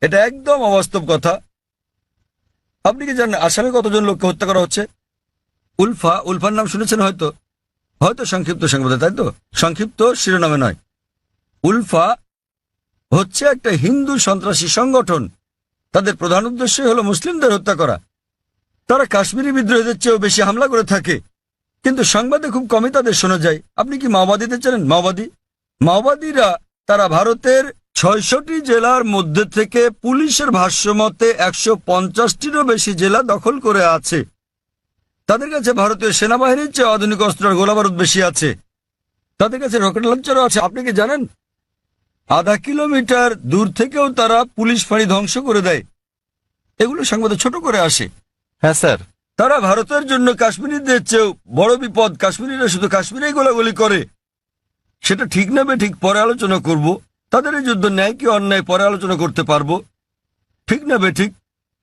এটা একদম অবাস্তব কথা। আপনি কি জানেন আসামে কতজন লোককে হত্যা করা হচ্ছে? উলফার নাম শুনেছেন হয়তো, হয়তো সংক্ষিপ্ত সংবাদে, তাই তো? সংক্ষিপ্ত শিরোনামে নয়। উলফা হচ্ছে একটা হিন্দু সন্ত্রাসী সংগঠন। তাদের প্রধান উদ্দেশ্যই হলো মুসলিমদের হত্যা করা। তারা কাশ্মীরি বিদ্রোহীদের চেয়েও বেশি হামলা করে থাকে, কিন্তু সংবাদে খুব কমই তাদের শোনা যায়। আপনি কি মাওবাদীদের জানেন? মাওবাদীরা তারা ভারতের ৬৬টি জেলার মধ্যে থেকে পুলিশের ভাষ্যমতে ১৫০টিরও বেশি জেলা দখল করে আছে। তাদের কাছে ভারতীয় সেনাবাহিনীর চেয়ে আধুনিক অস্ত্র আর গোলাবারুদ বেশি আছে। তাদের কাছে রকেট লঞ্চারও আছে। আপনি কি জানেন আধা কিলোমিটার দূর থেকেও তারা পুলিশ ফাঁড়ি ধ্বংস করে দেয়? এগুলো সংবাদে ছোট করে আসে। হ্যাঁ স্যার। তারা ভারতের জন্য কাশ্মীরিদের চেয়েও বড় বিপদ। কাশ্মীরিরা শুধু কাশ্মীরেই গোলাগুলি করে। সেটা ঠিক না ঠিক পরে আলোচনা করব। তাদের এই যুদ্ধ ন্যায় কি অন্যায় পরে আলোচনা করতে পারবো, ঠিক না ঠিক।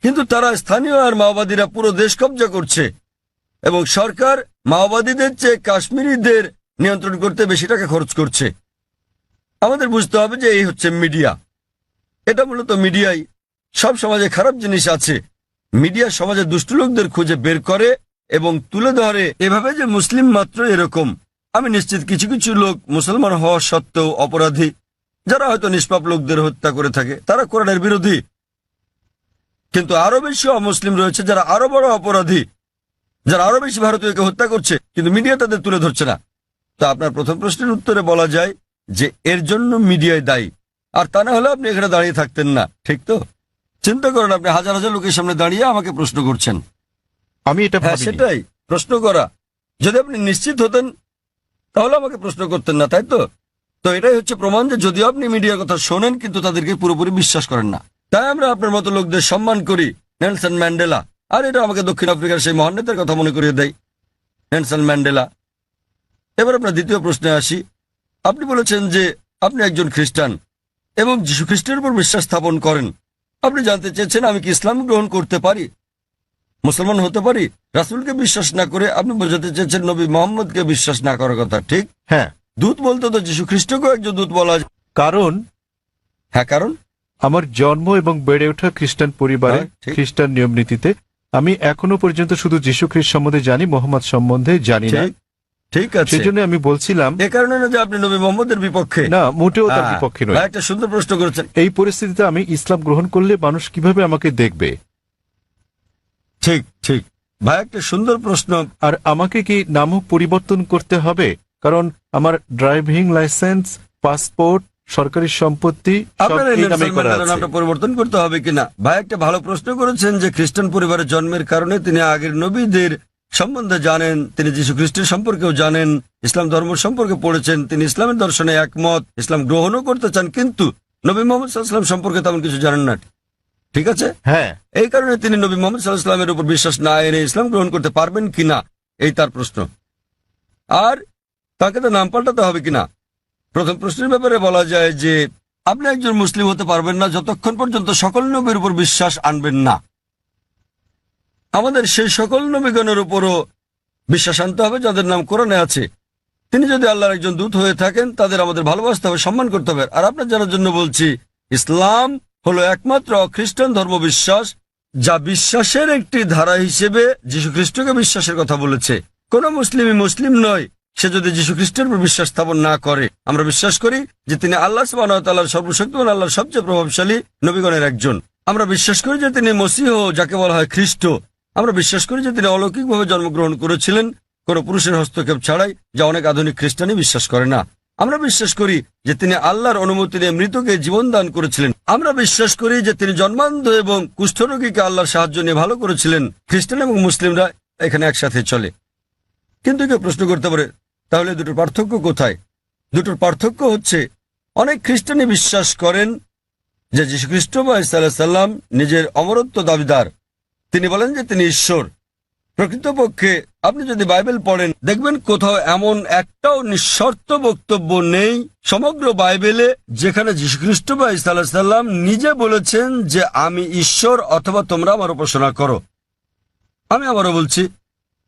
কিন্তু তারা স্থানীয় আর মাওবাদীরা পুরো দেশ কব্জা করছে, এবং সরকার মাওবাদীদের চেয়ে কাশ্মীরিদের নিয়ন্ত্রণ করতে বেশি টাকা খরচ করছে। আমাদের বুঝতে হবে যে এই হচ্ছে মিডিয়া। এটা মূলত মিডিয়াই। সব সমাজে খারাপ জিনিস আছে। মিডিয়া সমাজে দুষ্ট লোকদের খুঁজে বের করে এবং তুলে ধরে এভাবে যে মুসলিম মাত্র এরকম। আমি নিশ্চিত কিছু কিছু লোক মুসলমান হওয়া সত্ত্বেও অপরাধী, যারা হয়তো নিষ্পাপ লোকদের হত্যা করে থাকে। তারা কোরআনের বিরোধী। কিন্তু আরো বেশি অমুসলিম রয়েছে যারা আরো বড় অপরাধী, যারা আরো বেশি ভারতীয়কে হত্যা করছে, কিন্তু মিডিয়া তাদের তুলে ধরছে না। তো আপনার প্রথম প্রশ্নের উত্তরে বলা যায় যে এর জন্য মিডিয়ায় দায়ী। আর তা না হলে আপনি এখানে দাঁড়িয়ে থাকতেন না, ঠিক তো? চিন্তা করেন, আপনি হাজার হাজার লোকের সামনে দাঁড়িয়ে আমাকে প্রশ্ন করছেন। আমি এটা হ্যাঁ, ভাবিনি। সেটাই প্রশ্ন করা। যদি আপনি নিশ্চিত হতেন তাহলে আমাকে প্রশ্ন করতেন না, তাই তো? তো এটাই হচ্ছে প্রমাণ যে যদিও আপনি মিডিয়ার কথা শোনেন কিন্তু তাদেরকে পুরোপুরি বিশ্বাস করেন না। তাই আমরা আপনার মতো লোকদের সম্মান করি। নেলসন ম্যান্ডেলা, আর এটা আমাকে দক্ষিণ আফ্রিকার সেই মহান নেতার কথা মনে করিয়ে দেয়, নেলসন ম্যান্ডেলা। এবার আপনার দ্বিতীয় প্রশ্নে আসি। আপনি বলেছেন যে আপনি একজন খ্রিস্টান এবং যীশু খ্রিস্টের উপর বিশ্বাস স্থাপন করেন। আপনি জানতে চেয়েছেন আমি কি ইসলাম গ্রহণ করতে পারি, মুসলমান হতে পারি? রাসূলকে বিশ্বাস না করে আপনি বোঝাতে চেয়েছেন নবী মোহাম্মদকে বিশ্বাস না করার কথা, ঠিক? হ্যাঁ। দূত বলতে তো যীশু খ্রিস্টকেও একজন দূত বলা যায়। কারণ হ্যাঁ, কারণ আমার জন্ম এবং বেড়ে ওঠা খ্রিস্টান পরিবারে, হ্যাঁ, ঠিক। খ্রিস্টান নিয়ম নীতিতে আমি এখনো পর্যন্ত শুধু যীশু খ্রিস্ট সম্বন্ধে জানি, মোহাম্মদ সম্বন্ধে জানি না। ঠিক, ঠিক আছে। সেজন্য আমি বলছিলাম এ কারণে না যে আপনি নবী মোহাম্মদের বিপক্ষে। না, মোটেও তার হ্যাঁ, বিপক্ষে নয়। একটা সুন্দর প্রশ্ন করেছেন। এই পরিস্থিতিতে আমি ইসলাম গ্রহণ করলে মানুষ কিভাবে আমাকে দেখবে? ঠিক ঠিক ভাই, একটা সুন্দর প্রশ্ন। আর আমাকে কি নামও পরিবর্তন করতে হবে? কারণ আমার ড্রাইভিং লাইসেন্স, পাসপোর্ট, সরকারি সম্পত্তি সব আপনার এই এই নামে নেলসন করা ম্যান্ডেলার আছে। নামটা পরিবর্তন করতে হবে কিনা? ভাই একটা ভালো প্রশ্ন করেছেন যে খ্রিস্টান পরিবারে জন্মের কারণে তিনি আগের নবীদের সম্বন্ধে জানেন, তিনি যীশু খ্রিস্টের সম্পর্কেও জানেন, ইসলাম ধর্ম সম্পর্কে পড়েছেন, তিনি ইসলামের দর্শনে একমত, ইসলাম গ্রহণও করতে চান, কিন্তু নবী মোহাম্মদ সাল্লাল্লাহু আলাইহি ওয়াসাল্লাম সম্পর্কে তেমন কিছু জানেন না, ঠিক আছে? হ্যাঁ। এই কারণে তিনি নবী মোহাম্মদ সাল্লাল্লাহু আলাইহি ওয়াসাল্লামের উপর বিশ্বাস না এনে ইসলাম গ্রহণ করতে পারবেন কিনা, এই তার প্রশ্ন। আর তাকে তো নাম পাল্টাতে হবে কিনা? প্রথম প্রশ্নের ব্যাপারে বলা যায় যে আপনি একজন মুসলিম হতে পারবেন না যতক্ষণ পর্যন্ত সকল নবীর উপর বিশ্বাস আনবেন না। আমাদের সেই সকল নবীগণের উপরও বিশ্বাস আনতে হবে যাদের নাম কোরআনে আছে। তিনি যদি আল্লাহর একজন দূত হয়ে থাকেন তাদের আমাদের ভালোবাসতে হবে, সম্মান করতে হবে। আর আপনার জানার জন্য বলছি, ইসলাম হলো একমাত্র খ্রিস্টান ধর্ম বিশ্বাস যা বিশ্বাসের একটি ধারা হিসেবে যীশু খ্রিস্টকে বিশ্বাসের কথা বলেছে। কোন মুসলিমই মুসলিম নয় সে যদি যীশু খ্রিস্টের উপর বিশ্বাস স্থাপন না করে। আমরা বিশ্বাস করি যে তিনি আল্লাহ সুবহানাহু ওয়া তাআলার সর্বশক্তিমান আল্লাহর সবচেয়ে প্রভাবশালী নবীগণের একজন। আমরা বিশ্বাস করি যে তিনি মসীহ, যাকে বলা হয় খ্রিস্ট। আমরা বিশ্বাস করি যে তিনি অলৌকিকভাবে জন্মগ্রহণ করেছিলেন কোন পুরুষের হস্তক্ষেপ ছাড়াই, যা অনেক আধুনিক খ্রিস্টানই বিশ্বাস করে না। আমরা বিশ্বাস করি যে তিনি আল্লাহর অনুমতি নিয়ে মৃতকে জীবন দান করেছিলেন। আমরা বিশ্বাস করি যে তিনি জন্মান্ধ এবং কুষ্ঠরোগীকে আল্লাহর সাহায্য নিয়ে ভালো করেছিলেন। খ্রিস্টান এবং মুসলিমরা এখানে একসাথে চলে। কিন্তু কেউ প্রশ্ন করতে পারে, তাহলে দুটোর পার্থক্য কোথায়? দুটোর পার্থক্য হচ্ছে, অনেক খ্রিস্টানই বিশ্বাস করেন যে যীশু খ্রিস্ট বা ঈসা আলাইহিস সালাম নিজের অমরত্ব দাবিদার। তিনি বলেন যে তিনি ঈশ্বর। প্রকৃতপক্ষে আপনি যদি বাইবেল পড়েন দেখবেন কোথাও এমন একটাও নিঃশর্ত বক্তব্য নেই সমগ্র বাইবেলে যেখানে যীশু খ্রিস্ট বা ঈসা আলাইহিস সালাম নিজে বলেছেন যে আমি ঈশ্বর অথবা তোমরা আমার উপাসনা করো। আমি আবারও বলছি,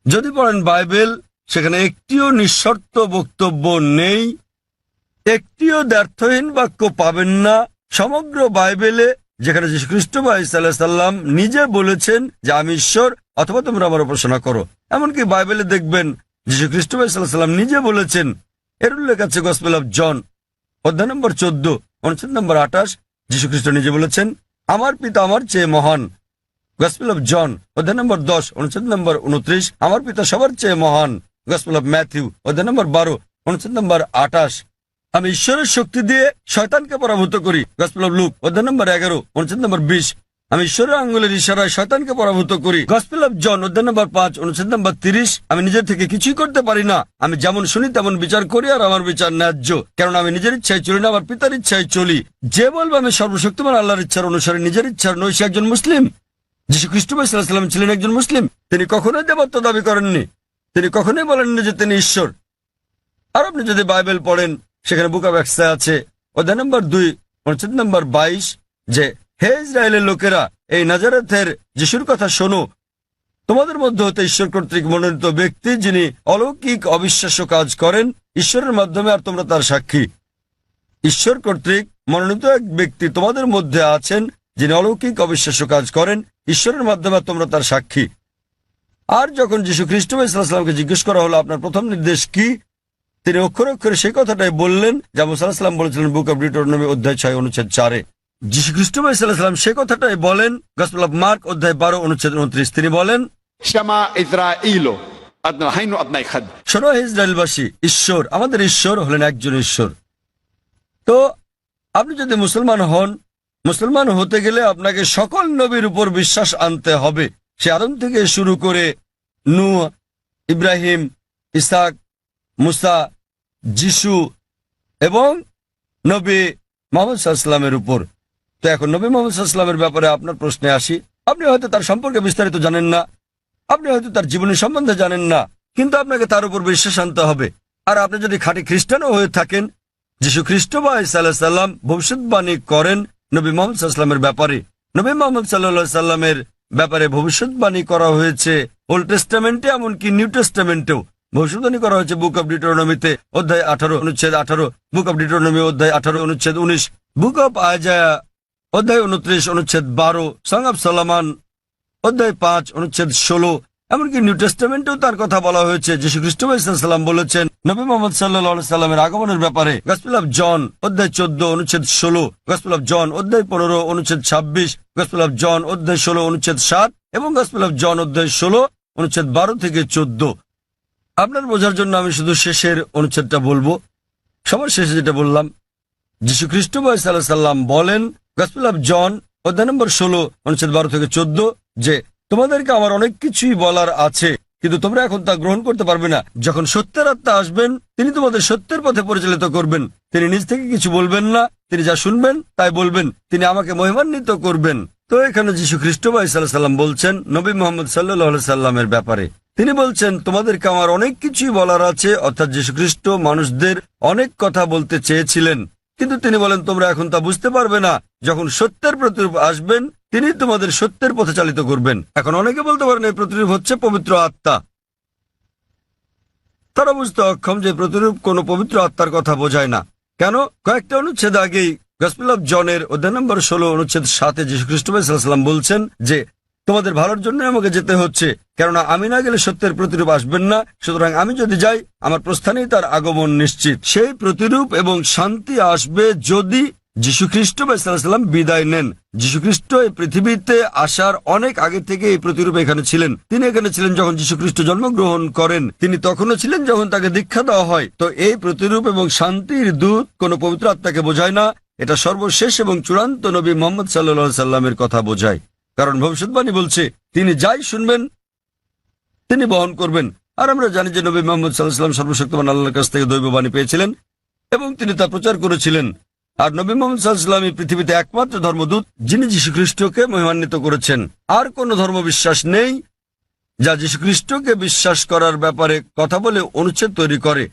যদি পড়েন বাইবেল সেখানে একটিও নিঃশর্ত বক্তব্য নেই, একটিও দ্ব্যর্থহীন বাক্য পাবেন না। সমগ্র বাইবেলে যেখানে যীশু খ্রিস্ট বা ঈসা আলাইহিস সালাম নিজে বলেছেন যে আমি ঈশ্বর, অথবা তোমরা আমার উপাসনা করো। এমনকি বাইবেলে দেখবেন যীশু খ্রিস্ট বা ঈসা আলাইহিস সালাম নিজে বলেছেন। এর উল্লেখ আছে গসপেল অফ জন অধ্যায় নম্বর 14 অনুচ্ছেদ নম্বর 28। যীশু খ্রিস্ট নিজে বলেছেন আমার পিতা আমার চেয়ে মহান। গসপেল অফ জন অধ্যায় নম্বর 10 অনুচ্ছেদ নম্বর 29, আমার পিতা সবার চেয়ে মহান। গসপেল অফ ম্যাথিউ অধ্যায় নম্বর 12 অনুচ্ছেদ নম্বর 28, আমি ঈশ্বরের শক্তি দিয়ে শয়তানকে পরাভূত করি। গসপেল অফ লুক অধ্যায় নম্বর 11 অনুচ্ছেদ নম্বর 20, আমি ঈশ্বরের আঙ্গুলের ইশারায় শয়তানকে পরাভূত করি। গসপেল অফ জন অধ্যায় নম্বর 5 অনুচ্ছেদ নম্বর 30, আমি নিজের থেকে কিছুই করতে পারি না, আমি যেমন শুনি তেমন বিচার করি, আর আমার বিচার ন্যায্য, কেননা আমি নিজের ইচ্ছায় চলি না, আমার পিতার ইচ্ছায় চলি। যে বলবে আমি সর্বশক্তিমান আল্লাহর ইচ্ছার অনুসারে নিজের ইচ্ছার নই, সে একজন মুসলিম। যীশু খ্রিস্ট সাল্লাল্লাহু আলাইহি ওয়াসাল্লাম ছিলেন একজন মুসলিম। তিনি কখনোই দেবত্ব দাবি করেননি, তিনি কখনোই বলেননি যে তিনি ঈশ্বর। আর আপনি যদি বাইবেল পড়েন, সেখানে বুক অব অ্যাক্টসে আছে অধ্যায় নম্বর 2 অনুচ্ছেদ নম্বর 22, যে হে ইসরায়েলের লোকেরা, এই নাজারেথের যিশুর কথা শোনো, তোমাদের মধ্যে হতে ঈশ্বর কর্তৃক মনোনীত ব্যক্তি, যিনি অলৌকিক অবিশ্বাস্য কাজ করেন ঈশ্বরের মাধ্যমে, আর তোমরা তার সাক্ষী। ঈশ্বর কর্তৃক মনোনীত এক ব্যক্তি তোমাদের মধ্যে আছেন, যিনি অলৌকিক অবিশ্বাস্য কাজ করেন ঈশ্বরের মাধ্যমে, তোমরা তার সাক্ষী। আর যখন যীশু খ্রিস্ট সাল্লাল্লাহু জিজ্ঞেস করা হলো আপনার প্রথম নির্দেশ কি, তিনি অক্ষরে অক্ষরে সেই কথাটাই বললেন যা মুসা আলাইহিস সালাম বলেছিলেন বুক অব ডিউটেরোনমি অধ্যায় 6 অনুচ্ছেদ 4-এ। যীশু খ্রিস্ট সাল্লাল্লাহু সেই কথাটাই বলেন গসপেল অফ মার্ক অধ্যায় 12 অনুচ্ছেদ 29। তিনি বলেন शमा इस्राइलो अदनाहिनु अदनाई खद। শোনো হে ইসরায়েলবাসী, ঈশ্বর, আমাদের ঈশ্বর হলেন একজন ঈশ্বর। তো আপনি যদি মুসলমান হন, মুসলমান হতে গেলে আপনাকে সকল নবীর উপর বিশ্বাস আনতে হবে। সে আদম থেকে শুরু করে নূহ, ইব্রাহিম, ইসহাক, মুসা, যিশু এবং নবী মুহাম্মদ সাল্লাল্লাহু আলাইহি ওয়াসাল্লামের উপর। তো এখন নবী মুহাম্মদ সাল্লাল্লাহু আলাইহি ওয়াসাল্লামের ব্যাপারে আপনার প্রশ্নে আসি। আপনি হয়তো তার সম্পর্কে বিস্তারিত জানেন না, আপনি হয়তো তার জীবনী সম্বন্ধে জানেন না, কিন্তু আপনাকে তার উপর বিশ্বাস আনতে হবে। আর আপনি যদি খাঁটি খ্রিস্টানও হয়ে থাকেন, যীশু খ্রিস্ট বা ঈসা আলাইহিস সালাম ভবিষ্যৎবাণী করেন নবী মুহাম্মদ সাল্লাল্লাহু আলাইহি ওয়াসাল্লামের ব্যাপারে। নবী মুহাম্মদ সাল্লাল্লাহু আলাইহি ওয়াসাল্লামের ব্যাপারে ভবিষ্যৎবাণী করা হয়েছে ওল্ড টেস্টামেন্টে, এমনকি নিউ টেস্টামেন্টেও ভবিষ্যৎবাণী করা হয়েছে বুক অব ডিউটেরোনমিতে অধ্যায় 18 অনুচ্ছেদ 18, বুক অব ডিউটেরোনমি অধ্যায় 18 অনুচ্ছেদ 19, বুক অব আইজায়া অধ্যায় 29 অনুচ্ছেদ 12, সং অব সলোমন অধ্যায় 5 অনুচ্ছেদ 16। এমনকি নিউ টেস্টামেন্টেও তার কথা বলা হয়েছে। যীশু খ্রিস্ট সাল্লাম বলেছেন নবী মুহাম্মদ সাল্লাল্লাহু আলাইহি সাল্লামের আগমনের ব্যাপারে গসপেল অফ জন অধ্যায় 14 অনুচ্ছেদ 16, গসপেল অফ জন অধ্যায় 15 অনুচ্ছেদ 26, গসপেল অফ জন অধ্যায় 16 অনুচ্ছেদ 7 এবং গসপেল অফ জন অধ্যায় 16 অনুচ্ছেদ 12 থেকে 14। আপনার বোঝার জন্য আমি শুধু শেষের অনুচ্ছেদটা বলবো। সবার শেষে যেটা বললাম, যীশু খ্রিস্ট সাল্লাম বলেন গসপেল অফ জন অধ্যায় নম্বর 16 অনুচ্ছেদ 12 থেকে 14, যে তোমাদেরকে আমার অনেক কিছুই বলার আছে, কিন্তু তোমরা এখন তা গ্রহণ করতে পারবে না। যখন সত্যের আত্মা আসবেন, তিনি তোমাদের সত্যের পথে পরিচালিত করবেন। তিনি নিজ থেকে কিছু বলবেন না, তিনি যা শুনবেন তাই বলবেন, তিনি আমাকে মহিমান্বিত করবেন। তো এখানে যীশু খ্রিস্ট সাল্লাম বলছেন নবী মুহাম্মদ সাল্লাল্লাহু আলাইহি সাল্লামের ব্যাপারে, তিনি বলছেন তোমাদেরকে আমার অনেক কিছুই বলার আছে। অর্থাৎ যীশু খ্রিস্ট মানুষদের অনেক কথা বলতে চেয়েছিলেন, কিন্তু তিনি বলেন তোমরা এখন তা বুঝতে পারবে না। যখন সত্যের প্রতিরূপ আসবেন, তিনি তোমাদের সত্যের পথে চালিত করবেন। এখন অনেকে বলতে পারেন এই প্রতিরূপ হচ্ছে পবিত্র আত্মা। তারা বুঝতে অক্ষম যে প্রতিরূপ কোনো পবিত্র আত্মার কথা বোঝায় না। কেন? কয়েকটা অনুচ্ছেদ আগেই গসপেল অফ জনের অধ্যায় নম্বর 16 অনুচ্ছেদ 7 যীশু খ্রিস্ট সাল্লাম বলছেন যে তোমাদের ভালোর জন্য আমাকে যেতে হচ্ছে, কেননা আমি না গেলে সত্যের প্রতিরূপ আসবেন না। সুতরাং আমি যদি যাই, আমার প্রস্থানেই তার আগমন নিশ্চিত। সেই প্রতিরূপ এবং শান্তি আসবে যদি যীশু খ্রিস্ট সাল্লাম বিদায় নেন। যীশু খ্রিস্ট এই পৃথিবীতে আসার অনেক আগে থেকে এই প্রতিরূপ এখানে ছিলেন। তিনি এখানে ছিলেন যখন যীশু খ্রিস্ট জন্মগ্রহণ করেন, তিনি তখনও ছিলেন যখন তাকে দীক্ষা দেওয়া হয়। তো এই প্রতিরূপ এবং শান্তির দূত কোন পবিত্র আত্মাকে বোঝায় না, এটা সর্বশেষ এবং চূড়ান্ত নবী মুহাম্মদ সাল্লাল্লাহু আলাইহি সাল্লামের কথা বোঝায়। কারণ ভবিষ্যৎবাণী বলছে তিনি যাই শুনবেন তিনি বহন করবেন। আর আমরা জানি যে নবী মুহাম্মদ সাল্লাল্লাহু আলাইহি সাল্লাম সর্বশক্তিমান আল্লাহর কাছ থেকে দৈববাণী পেয়েছিলেন এবং তিনি তা প্রচার করেছিলেন। আর নবী মুহাম্মদ সাল্লাল্লাহু আলাইহি সাল্লাম পৃথিবীতে একমাত্র ধর্মদূত যিনি যীশু খ্রিস্টকে মহিমান্বিত করেছেন। আর কোন ধর্মবিশ্বাস নেই যা যীশু খ্রিস্টকে বিশ্বাস করার ব্যাপারে কথা বলে অনুচ্ছেদ তৈরি করে।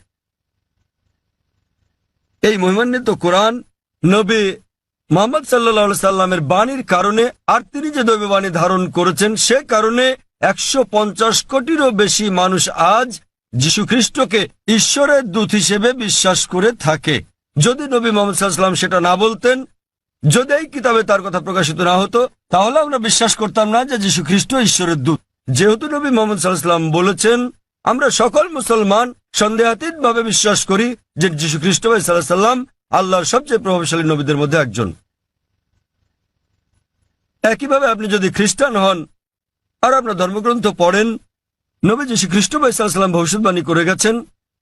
এই মহিমান্বিত কোরআন নবী মুহাম্মদ সাল্লাল্লাহু আলাইহি সাল্লামের বাণীর কারণে, আর তিনি যে দৈববাণী ধারণ করেছেন সে কারণে 150 কোটিরও বেশি মানুষ আজ যীশু খ্রিস্টকে ঈশ্বরের দূত হিসেবে বিশ্বাস করে থাকে। যদি নবী মুহাম্মদ সাল্লাল্লাহু আলাইহি সাল্লাম সেটা না বলতেন, যদি এই কিতাবে তার কথা প্রকাশিত না হতো তাহলে আমরা বিশ্বাস করতাম না যে যীশু খ্রিস্ট ঈশ্বরের দূত। যেহেতু নবী মোহাম্মদ সাল্লাল্লাহু আলাইহি ওয়াসাল্লাম বলেছেন, আমরা সকল মুসলমান সন্দেহাতীত ভাবে বিশ্বাস করি যে যীশু খ্রিস্ট সাল্লাল্লাহু আলাইহি ওয়াসাল্লাম আল্লাহর সবচেয়ে প্রভাবশালী নবীদের মধ্যে একজন। একইভাবে আপনি যদি খ্রিস্টান হন আর আপনার ধর্মগ্রন্থ পড়েন, নবী যীশু খ্রিস্ট সাল্লাল্লাহু আলাইহি ওয়াসাল্লাম ভবিষ্যৎবাণী করে গেছেন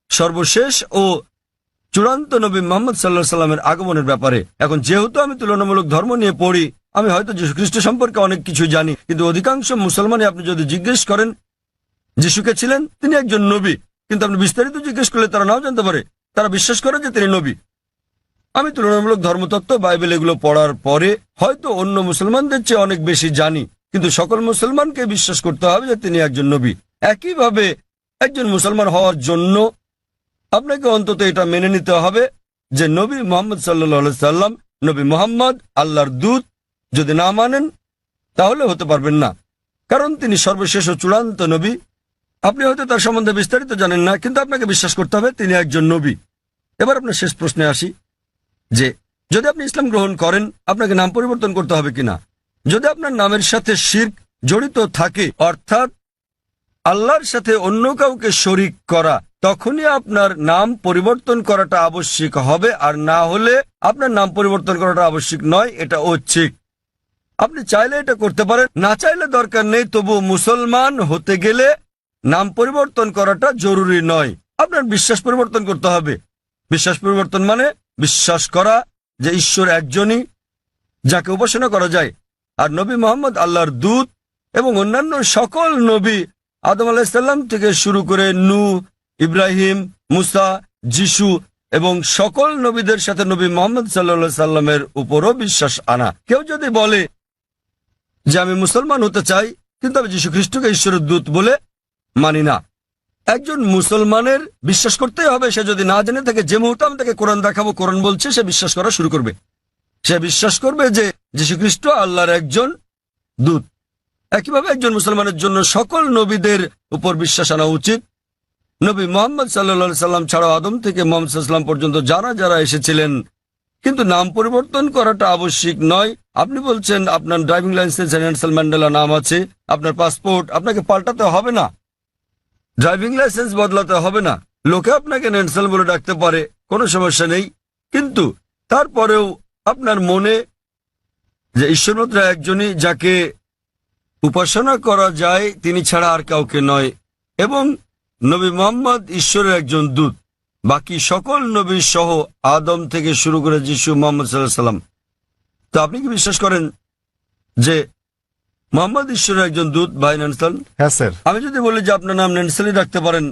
সর্বশেষ ও চূড়ান্ত নবী মুহাম্মদ সাল্লাল্লাহু আলাইহি ওয়াসাল্লামের আগমনের ব্যাপারে। এখন যেহেতু আমি তুলনামূলক ধর্ম নিয়ে পড়ি, আমি হয়তো যীশু খ্রিস্ট সম্পর্কে অনেক কিছু জানি, কিন্তু অধিকাংশ মুসলমানই আপনি যদি জিজ্ঞেস করেন যিশুকে ছিলেন, তিনি একজন নবী, কিন্তু আপনি বিস্তারিত জিজ্ঞেস করলে তারা নাও জানতে পারে। তারা বিশ্বাস করে যে তিনি নবী। আমি তুলনামূলক ধর্মতত্ত্ব, বাইবেল এগুলো পড়ার পরে হয়তো অন্য মুসলমানদের চেয়ে অনেক বেশি জানি, কিন্তু সকল মুসলমানকে বিশ্বাস করতে হবে যে তিনি একজন নবী। একইভাবে একজন মুসলমান হওয়ার জন্য আপনাকে অন্তত এটা মেনে নিতে হবে যে নবী মুহাম্মদ সাল্লাল্লাহু আলাইহি সাল্লাম, নবী মুহাম্মদ আল্লাহর দূত। যদি না মানেন তাহলে হতে পারবেন না, কারণ তিনি সর্বশেষ ও চূড়ান্ত নবী। আপনি হয়তো তার সম্বন্ধে বিস্তারিত জানেন না, কিন্তু আপনাকে বিশ্বাস করতে হবে তিনি একজন নবী। এবার আপনার শেষ প্রশ্নে আসি যে যদি আপনি ইসলাম গ্রহণ করেন, আপনাকে নাম পরিবর্তন করতে হবে কিনা। যদি আপনার নামের সাথে শিরক জড়িত থাকে, অর্থাৎ আল্লাহর সাথে অন্য কাউকে শরিক করা, তখনই আপনার নাম পরিবর্তন করাটা আবশ্যিক হবে, আর না হলে আপনার নাম পরিবর্তন করাটা আবশ্যিক নয়। এটা ঐচ্ছিক। আপনি চাইলে এটা করতে পারেন, না চাইলে দরকার নেই। তবু মুসলমান হতে গেলে নাম পরিবর্তন করাটা জরুরি নয়। আপনার বিশ্বাস পরিবর্তন করতে হবে। বিশ্বাস পরিবর্তন মানে বিশ্বাস করা যে ঈশ্বর একজনই, যাকে উপাসনা করা যায়, আর নবী মুহাম্মদ আল্লাহর দূত, এবং অন্যান্য সকল নবী আদম আলাইহিস সালাম থেকে শুরু করে নূহ, ইব্রাহিম, মুসা, যিশু এবং সকল নবীদের সাথে নবী মুহাম্মদ সাল্লাল্লাহু আলাইহি সাল্লামের উপরও বিশ্বাস আনা। কেউ যদি বলে যে আমি মুসলমান হতে চাই, কিন্তু আমি যীশু খ্রিস্টকে ঈশ্বরের দূত বলে মানি না, একজন মুসলমানের বিশ্বাস করতেই হবে। সে যদি না জেনে থাকে, যে মুহূর্তে আমি তাকে কোরআন দেখাবো, কোরআন বলছে, সে বিশ্বাস করা শুরু করবে। সে বিশ্বাস করবে যে যীশু খ্রিস্ট আল্লাহর একজন দূত। একইভাবে একজন মুসলমানের জন্য সকল নবীদের উপর বিশ্বাস আনা উচিত। নবী মুহাম্মদ সাল্লাল্লাহু আলাইহি সাল্লাম ছাড়াও আদম থেকে মুহাম্মদ সাল্লাল্লাহু আলাইহি সাল্লাম পর্যন্ত যারা যারা এসেছিলেন, কিন্তু নাম পরিবর্তন করাটা আবশ্যিক নয়। আপনি বলছেন আপনার ড্রাইভিং লাইসেন্সে নেলসন ম্যান্ডেলা নাম আছে, আপনার পাসপোর্ট আপনাকে পাল্টাতে হবে না, ড্রাইভিং লাইসেন্স বদলাতে হবে না। লোকে আপনাকে নেলসন বলে ডাকতে পারে, কোনো সমস্যা নেই, কিন্তু তারপরেও আপনার মনে যে ঈশ্বর মাত্র একজনই, যাকে উপাসনা করা যায়, তিনি ছাড়া আর কাউকে নয়, এবং নবী মুহাম্মদ ঈশ্বরের একজন দূত। বাকি সকল নবী সহ আদম থেকে শুরু করে যিশু, মুহাম্মদ সাল্লাল্লাহু আলাইহি সাল্লাম। তো আপনি কি বিশ্বাস করেন যে মুহাম্মদ ঈশ্বরের একজন দূত, ভাই নেলসন? হ্যাঁ স্যার। আমি যদি বলি যে আপনার নাম নেলসনই রাখতে পারেন,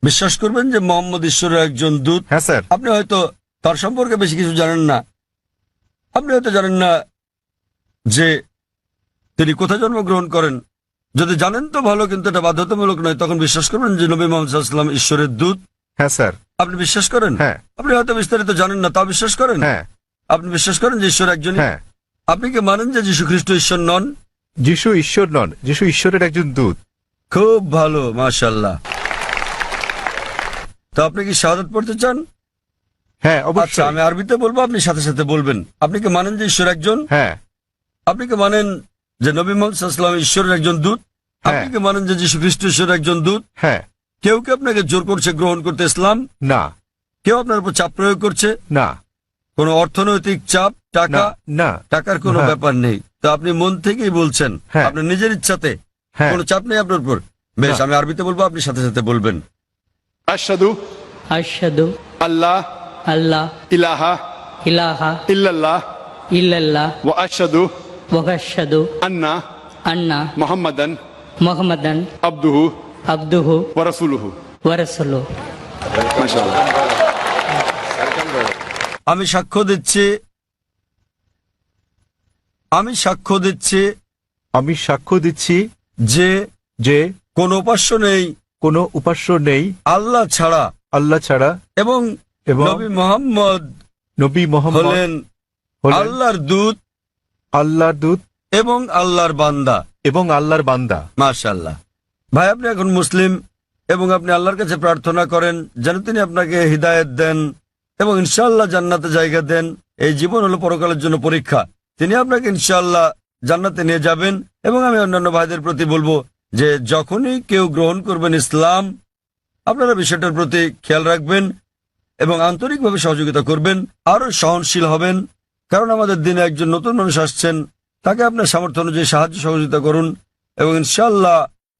বিশ্বাস করবেন যে মুহাম্মদ ঈশ্বরের একজন দূত? হ্যাঁ স্যার। আপনি হয়তো তার সম্পর্কে বেশি কিছু জানেন না। আপনি হয়তো জানেন না যে তিনি কোথায় জন্মগ্রহণ করেন। যদি জানেন তো ভালো, কিন্তু এটা বাধ্যতামূলক নয়। তখন বিশ্বাস করবেন যে নবী মুহাম্মদ সাল্লাল্লাহু আলাইহি ওয়াসাল্লাম ঈশ্বরের দূত? হ্যাঁ স্যার। আপনি বিশ্বাস করেন? হ্যাঁ। আপনি হয়তো বিস্তারিত জানেন না, তাও বিশ্বাস করেন? হ্যাঁ। আপনি বিশ্বাস করেন যে ঈশ্বর একজন? হ্যাঁ। আপনি কি মানেন যে যীশু খ্রিস্ট ঈশ্বর নন? যিশু ঈশ্বর নন, যিশু ঈশ্বরের একজন দূত। খুব ভালো, মাশাআল্লাহ। তো আপনি কি শাহাদাত পড়তে চান? হ্যাঁ আচ্ছা, অবশ্যই। আমি আরবিতে বলবো, আপনি সাথে সাথে বলবেন। আপনি কি মানেন যে ঈশ্বর একজন? হ্যাঁ। আপনি কি মানেন যে নবী মুহাম্মদ সাল্লাল্লাহু আলাইহি ওয়াসাল্লাম ঈশ্বরের একজন দূত? আপনি কি মানেন যে যীশু খ্রিস্ট ঈশ্বরের একজন দূত? হ্যাঁ। কেউ কি আপনাকে জোর করছে গ্রহণ করতে ইসলাম? না। কেউ আপনার উপর চাপ প্রয়োগ করছে? না। কোনো অর্থনৈতিক চাপ, টাকা? না। টাকার কোনো হ্যাঁ। ব্যাপার নেই। তো আপনি মন থেকেই বলছেন, হ্যাঁ। আপনার নিজের ইচ্ছাতে, হ্যাঁ। কোনো চাপ নেই আপনার উপর। বেশ, না। আমি আরবিতে বলবো, আপনি সাথে সাথে বলবেন। আশহাদু আশহাদু আল্লাহ আল্লাহ ইলাহা ইলাহা ইল্লাল্লাহ ইল্লাল্লাহ ওয়া আশহাদু ওয়া আশহাদু আন্না আন্না মুহাম্মাদান মুহাম্মাদান আবদুহু আবদুহু ওয়া রাসূলুহু। ওয়া রাসূলুহু। মাশাআল্লাহ। আমি সাক্ষ্য দিচ্ছি আমি সাক্ষ্য দিচ্ছি যে যে কোনো উপাস্য নেই কোনো উপাস্য নেই আল্লাহ ছাড়া, আল্লাহ ছাড়া, এবং এবং নবী মুহাম্মদ নবী মুহাম্মদ হলেন হলেন আল্লাহর দূত আল্লাহর দূত এবং আল্লাহর বান্দা। এবং আল্লাহর বান্দা। মাশাআল্লাহ। ভাই, আপনি এখন মুসলিম এবং আপনি আল্লাহর কাছে প্রার্থনা করেন যেন তিনি আপনাকে হিদায়াত দেন এবং ইনশাআল্লাহ জান্নাতে জায়গা দেন। এই জীবন হলো পরকালের জন্য পরীক্ষা। তিনি আপনাকে ইনশাআল্লাহ জান্নাতে নিয়ে যাবেন। এবং আমি অন্যান্য ভাইদের প্রতি বলবো যে যখনই কেউ গ্রহণ করবেন ইসলাম, আপনারা বিষয়টার প্রতি খেয়াল রাখবেন এবং আন্তরিকভাবে সহযোগিতা করবেন, আরও সহনশীল হবেন। কারণ আমাদের দিনে একজন নতুন মানুষ আসছেন, তাকে আপনার সামর্থ্য অনুযায়ী সাহায্য সহযোগিতা করুন। এবং ইনশাআল্লাহ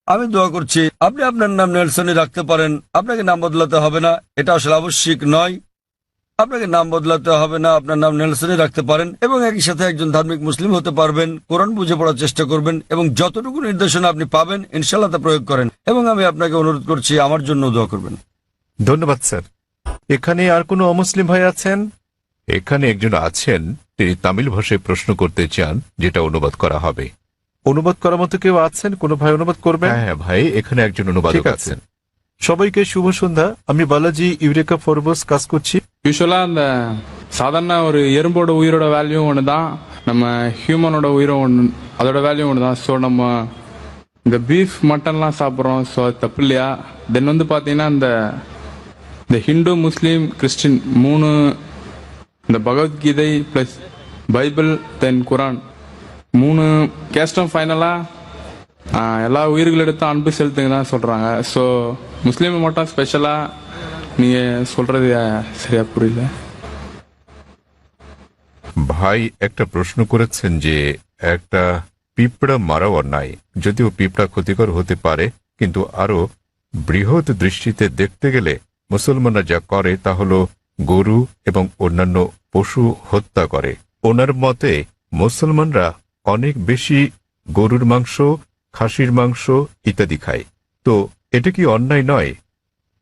আমি দোয়া করছি আপনি আপনার নাম নেলসনই রাখতে পারেন, আপনাকে নাম বদলাতে হবে না, এটা আসলে আবশ্যিক নয়। আপনাকে নাম বদলাতে হবে না, আপনার নাম নেলসনই রাখতে পারেন এবং একই সাথে একজন ধার্মিক মুসলিম হতে পারবেন। কোরআন বুঝে পড়ার চেষ্টা করবেন এবং যতটুকু নির্দেশনা আপনি পাবেন ইনশাআল্লাহ তা প্রয়োগ করেন। এবং আমি আপনাকে অনুরোধ করছি আমার জন্য দোয়া করবেন। ধন্যবাদ স্যার। এখানে আর কোনো অমুসলিম ভাই আছেন? এখানে একজন আছেন, তিনি তামিল ভাষায় প্রশ্ন করতে চান, যেটা অনুবাদ করা হবে। অনুবাদ করার মতো কেউ আছেন? কোনো ভাই অনুবাদ করবেন? হ্যাঁ ভাই, এখানে একজন অনুবাদক আছেন। সবাইকে শুভ সন্ধ্যা। আমি বালাজি ইউরেকা ফরবস কাজ করছি। யூஸ்வலாக அந்த சாதாரண ஒரு எறும்போட உயிரோட வேல்யூ ஒன்று தான், நம்ம ஹியூமனோட உயிரும் ஒன்று, அதோட வேல்யூ ஒன்று தான். ஸோ நம்ம இந்த பீஃப் மட்டன்லாம் சாப்பிட்றோம், ஸோ அது தப்பு இல்லையா? தென் வந்து பார்த்தீங்கன்னா இந்த ஹிந்து முஸ்லீம் கிறிஸ்டின் மூணு, இந்த பகவத்கீதை ப்ளஸ் பைபிள் தென் குரான் மூணு கேஸ்டும் ஃபைனலாக எல்லா உயிர்களிடத்தும் அன்பு செலுத்துங்க தான் சொல்கிறாங்க. ஸோ முஸ்லீமை மட்டும் ஸ்பெஷலாக நீங்கள் சொல்கிறது சரியா புரியல. ভাই একটা প্রশ্ন করেছেন যে একটা পিঁপড়া মারাও অন্যায়, যদিও পিঁপড়া ক্ষতিকর হতে পারে, কিন্তু আরো বৃহৎ দৃষ্টিতে দেখতে গেলে মুসলমানরা যা করে তা হল গরু এবং অন্যান্য পশু হত্যা করে। ওনার মতে মুসলমানরা অনেক বেশি গরুর মাংস, খাসির মাংস ইত্যাদি খায়। তো এটা কি অন্যায় নয়?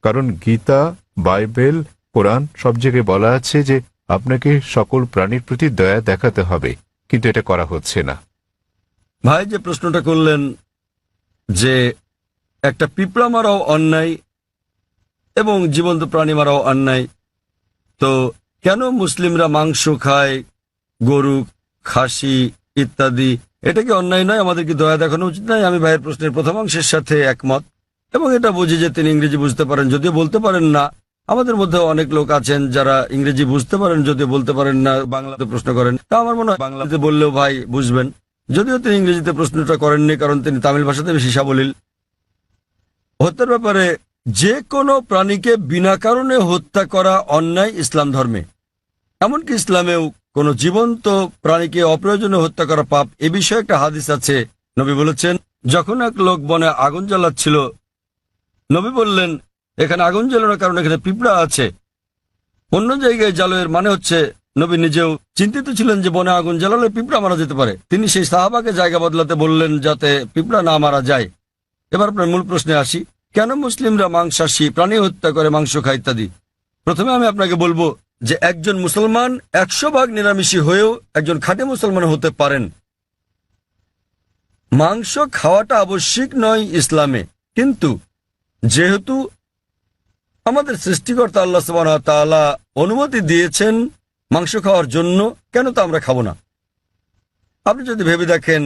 কারণ গীতা, বাইবেল, কোরআন সব জায়গায় বলা আছে যে আপনাকে সকল প্রাণীর প্রতি দয়া দেখাতে হবে, কিন্তু এটা করা হচ্ছে না। ভাই যে প্রশ্নটা করলেন যে একটা পিঁপড়া মারাও অন্যায় এবং জীবন্ত প্রাণী মারাও অন্যায়, তো কেন মুসলিমরা মাংস খায়, গরু, খাসি ইত্যাদি? এটা কি অন্যায় নয়? আমাদের কি দয়া দেখানো উচিত নয়? আমি ভাইয়ের প্রশ্নের প্রথম অংশের সাথে একমত এবং এটা বুঝি যে তিনি ইংরেজি বুঝতে পারেন, যদিও বলতে পারেন না। আমাদের মধ্যে অনেক লোক আছেন যারা ইংরেজি বুঝতে পারেন, যদিও বলতে পারেন না, বাংলাতে প্রশ্ন করেন। তা আমার মনে হয় বাংলাতে বললেও ভাই বুঝবেন, যদিও তিনি ইংরেজিতে প্রশ্নটা করেননি কারণ তিনি তামিল ভাষাতে বেশি সাবলীল। হত্যার ব্যাপারে যে কোনো প্রাণীকে বিনা কারণে হত্যা করা অন্যায় ইসলাম ধর্মে। এমনকি ইসলামেও কোনো জীবন্ত প্রাণীকে অপ্রয়োজনে হত্যা করা পাপ। এ বিষয়ে একটা হাদিস আছে। নবী বলেছেন, যখন এক লোক বনে আগুন জ্বালাচ্ছিল, নবী বললেন এখানে আগুন জ্বালানোর কারণে এখানে পিঁপড়া আছে। অন্য জায়গায় জ্বালানোর মানে হচ্ছে নবী নিজেও চিন্তিত ছিলেন যে বনে আগুন জ্বালালে পিঁপড়া মারা যেতে পারে। তিনি সেই সাহাবাকে জায়গা বদলাতে বললেন যাতে পিঁপড়া না মারা যায়। এবার আপনার মূল প্রশ্নে আসি, কেন মুসলিমরা মাংসাশী প্রাণী হত্যা করে, মাংস খায় ইত্যাদি? প্রথমে আমি আপনাকে বলবো যে একজন মুসলমান 100% নিরামিষী হয়েও একজন খাঁটি মুসলমান হতে পারেন। মাংস খাওয়াটা আবশ্যিক নয় ইসলামে, কিন্তু যেহেতু আমাদের সৃষ্টিকর্তা আল্লাহ সুবহানাহু ওয়া তাআলা অনুমতি দিয়েছেন মাংস খাওয়ার জন্য, কেন তা আমরা খাবো না? আপনি যদি ভেবে দেখেন,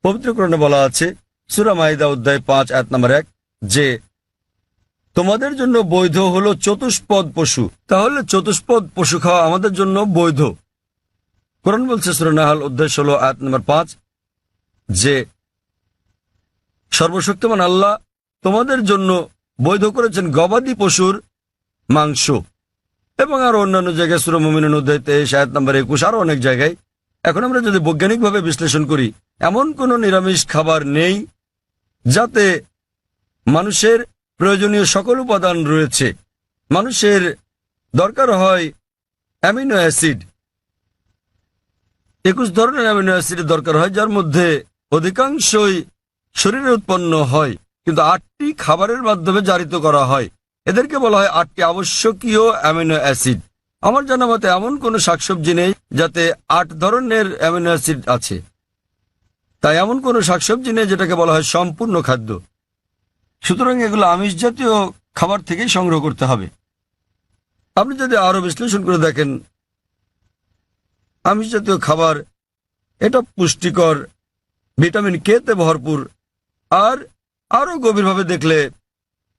পবিত্র কোরআনে বলা আছে সূরা মাইদা অধ্যায় 5 আয়াত নম্বর 1 যে তোমাদের জন্য বৈধ হলো চতুষ্পদ পশু। তাহলে চতুষ্পদ পশু খাওয়া আমাদের জন্য বৈধ। কোরআন বলছে সূরা নাহল অধ্যায় 16 আয়াত নম্বর 5 যে সর্বশক্তিমান আল্লাহ তোমাদের জন্য বৈধ করেছেন গবাদি পশুর মাংস। এবং আরো অন্যান্য জায়গায় সূরা মুমিনুন অধ্যায় 23 আয়াত নম্বর 21, আরো অনেক জায়গায়। এখন আমরা যদি বৈজ্ঞানিকভাবে বিশ্লেষণ করি, এমন কোন নিরামিষ খাবার নেই যাতে মানুষের প্রয়োজনীয় সকল উপাদান রয়েছে। মানুষের দরকার হয় অ্যামিনো অ্যাসিড, 21 ধরনের অ্যামিনো অ্যাসিডের দরকার হয়, যার মধ্যে অধিকাংশই শরীরে উৎপন্ন হয়, কিন্তু 8টি খাবারের মাধ্যমে জারিত করা হয়। এদেরকে বলা হয় 8টি আবশ্যকীয় অ্যামিনো অ্যাসিড। আমার জানা মতে এমন কোনো শাকসবজি নেই যাতে 8 ধরনের অ্যামিনো অ্যাসিড আছে। তাই এমন কোনো শাকসবজি নেই যেটাকে বলা হয় সম্পূর্ণ খাদ্য। সুতরাং এগুলো আমিষ জাতীয় খাবার থেকেই সংগ্রহ করতে হবে। আপনি যদি আরো বিশ্লেষণ করে দেখেন, আমিষ জাতীয় খাবার এটা পুষ্টিকর, ভিটামিন কে তে ভরপুর। আর আরো গভীরভাবে দেখলে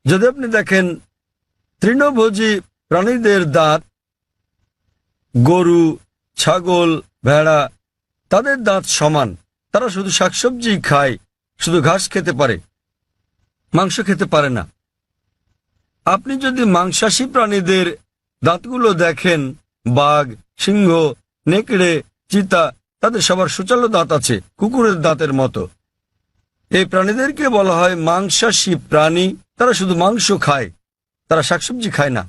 যদি আপনি দেখেন তৃণভোজী প্রাণীদের দাঁত গরু, ছাগল, ভেড়া, তাদের দাঁত সমান। তারা শুধু শাকসবজি খায়, শুধু ঘাস খেতে পারে, মাংস খেতে পারে না। আপনি যদি মাংসাশী প্রাণীদের দাঁতগুলো দেখেন, বাঘ, সিংহ, নেকড়ে, চিতা, তাদের সবার সুচালো দাঁত আছে, কুকুরের দাঁতের মতো। এই প্রাণীদেরকে বলা হয় মাংসাশী প্রাণী। তারা শুধু মাংস খায়, তারা শাকসবজি খায় না।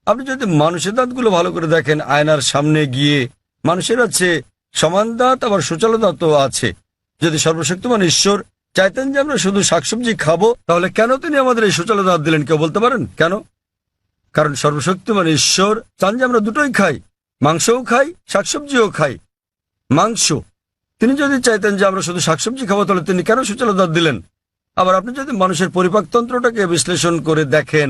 আপনি যদি মানুষের দাঁতগুলো ভালো করে দেখেন, আয়নার সামনে গিয়ে, মানুষের আছে সমান দাঁত, আবার সুচালো দাঁতও আছে। যদি সর্বশক্তিমান ঈশ্বর চাইতেন যে আমরা শুধু শাকসবজি খাবো, তাহলে কেন তিনি আমাদের এই সুচালো দাঁত দিলেন? কেউ বলতে পারেন কেন? কারণ সর্বশক্তিমান ঈশ্বর চান যে আমরা দুটোই খাই, মাংসও খাই, শাকসবজিও খাই। মাংস, তিনি যদি চাইতেন যে আমরা শুধু শাকসবজি খাবো, তাহলে তিনি কেন সুচালো দাঁত দিলেন? আবার আপনি যদি মানুষের পরিপাকতন্ত্রটাকে বিশ্লেষণ করে দেখেন,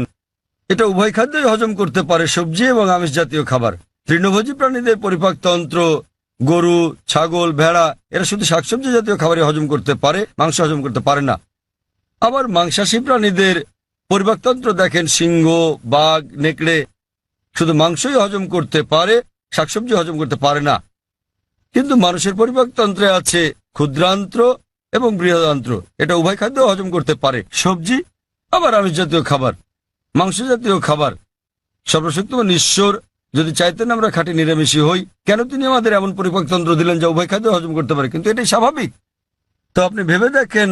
এটা উভয় খাদ্যই হজম করতে পারে, সবজি এবং আমিষ জাতীয় খাবার। তৃণভোজী প্রাণীদের পরিপাকতন্ত্র, গরু, ছাগল, ভেড়া, এরা শুধু শাকসবজি জাতীয় খাবারই হজম করতে পারে, মাংস হজম করতে পারে না। আবার মাংসাশী প্রাণীদের পরিপাকতন্ত্র দেখেন, সিংহ, বাঘ, নেকড়ে শুধু মাংসই হজম করতে পারে, শাকসবজি হজম করতে পারে না। কিন্তু মানুষের পরিপাকতন্ত্রে আছে ক্ষুদ্রান্ত্র এবং বৃহদান্ত্র, এটা উভয় খাদ্য হজম করতে পারে, সবজি আবার আমিষ জাতীয় খাবার, মাংস জাতীয় খাবার। সর্বশক্তিমান ঈশ্বর যদি চাইতেন আমরা খাঁটি নিরামিষী হই, কেন তিনি আমাদের এমন পরিপাকতন্ত্র দিলেন যা উভয় খাদ্য হজম করতে পারে? কিন্তু এটাই স্বাভাবিক। তো আপনি ভেবে দেখেন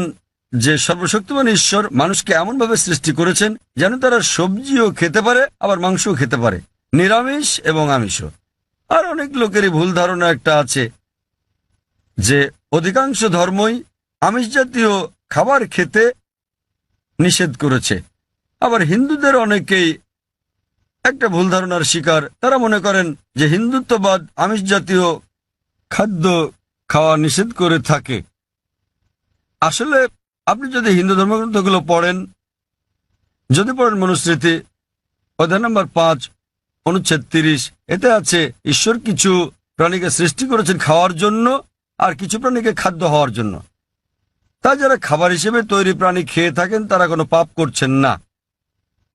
যে সর্বশক্তিমান ঈশ্বর মানুষকে এমনভাবে সৃষ্টি করেছেন যেন তারা সবজিও খেতে পারে, আবার মাংসও খেতে পারে, নিরামিষ এবং আমিষও। আর অনেক লোকেরই ভুল ধারণা একটা আছে যে অধিকাংশ ধর্মই আমিষ জাতীয় খাবার খেতে নিষেধ করেছে। আবার হিন্দুদের অনেকেই একটা ভুল ধারণার শিকার। তারা মনে করেন যে হিন্দুত্ববাদ আমিষ জাতীয় খাদ্য খাওয়া নিষেধ করে থাকে। আসলে আপনি যদি হিন্দু ধর্মগ্রন্থগুলো পড়েন, যদি পড়েন মনুস্মৃতি অধ্যায় নম্বর 5 অনুচ্ছেদ 30, এতে আছে ঈশ্বর কিছু প্রাণীকে সৃষ্টি করেছেন খাওয়ার জন্য আর কিছু প্রাণীকে খাদ্য হওয়ার জন্য। তা যারা খাবার হিসেবে তৈরি প্রাণী খেয়ে থাকেন তারা কোনো পাপ করছেন না।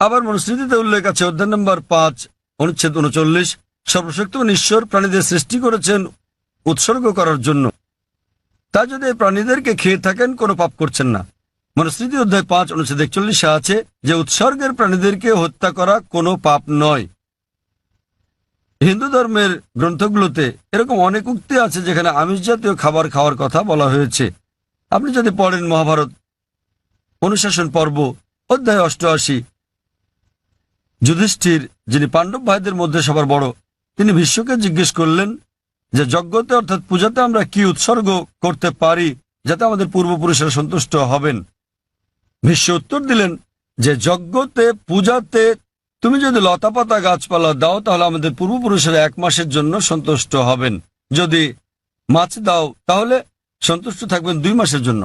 আবার মনুস্মৃতিতে উল্লেখ আছে অধ্যায় নম্বর 5 অনুচ্ছেদ 39, সর্বশক্তিমান ঈশ্বর প্রাণীদের সৃষ্টি করেছেন উৎসর্গ করার জন্য। তা যদি এই প্রাণীদেরকে খেয়ে থাকেন কোনো পাপ করছেন না। মনুস্মৃতি অধ্যায় 5 অনুচ্ছেদ 41 আছে যে উৎসর্গের প্রাণীদেরকে হত্যা করা কোনো পাপ নয়। হিন্দু ধর্মের গ্রন্থগুলোতে এরকম অনেক উক্তি আছে যেখানে আমিষ জাতীয় খাবার খাওয়ার কথা বলা হয়েছে। আপনি যদি পড়েন মহাভারত অনুশাসন পর্ব অধ্যায় 88, যুধিষ্ঠির, যিনি পাণ্ডব ভাইদের মধ্যে সবার বড়, তিনি ভীষ্মকে জিজ্ঞেস করলেন যে যজ্ঞতে অর্থাৎ পূজাতে আমরা কি উৎসর্গ করতে পারি যাতে আমাদের পূর্বপুরুষেরা সন্তুষ্ট হবেন। ভীষ্ম উত্তর দিলেন যে যজ্ঞতে, পূজাতে তুমি যদি লতাপাতা গাছপালা দাও তাহলে আমাদের পূর্বপুরুষেরা 1 মাসের জন্য সন্তুষ্ট হবেন। যদি মাছ দাও তাহলে সন্তুষ্ট থাকবেন 2 মাসের জন্য।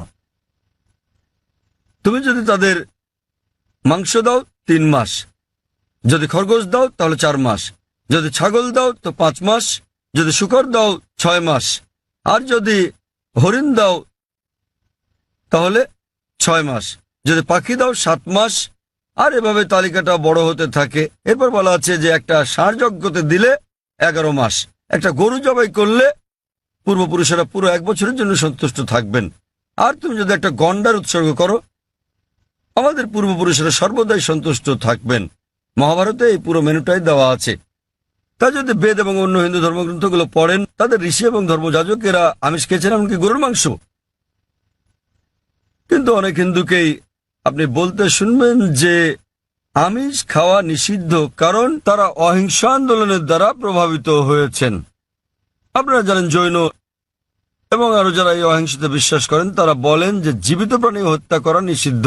তুমি যদি তাদের মাংস দাও 3 মাস, যদি খরগোশ দাও তাহলে 4 মাস, যদি ছাগল দাও তো 5 মাস, যদি শূকর দাও 6 মাস, আর যদি হরিণ দাও তাহলে 6 মাস, যদি পাখি দাও 7 মাস। আর এভাবে তালিকাটা বড় হতে থাকে। এরপর বলা আছে যে একটা ষাঁড় যজ্ঞতে দিলে 11 মাস, একটা গরু জবাই করলে পূর্বপুরুষেরা পুরো 1 বছরের জন্য সন্তুষ্ট থাকবেন। আর তুমি যদি একটা গন্ডার উৎসর্গ করো, আমাদের পূর্বপুরুষেরা সর্বদাই সন্তুষ্ট থাকবেন। মহাভারতে এই পুরো মেনুটাই দেওয়া আছে। তা যদি বেদ এবং অন্য হিন্দু ধর্মগ্রন্থগুলো পড়েন, তাদের ঋষি এবং ধর্মযাজকেরা আমিষ খেয়েছেন, এমনকি গরুর মাংস। কিন্তু অনেক হিন্দুকেই আপনি বলতে শুনবেন যে আমিষ খাওয়া নিষিদ্ধ, কারণ তারা অহিংসা আন্দোলনের দ্বারা প্রভাবিত হয়েছেন। আপনারা জানেন জৈন এবং আরো যারা এই অহিংসাতে বিশ্বাস করেন তারা বলেন যে জীবিত প্রাণী হত্যা করা নিষিদ্ধ,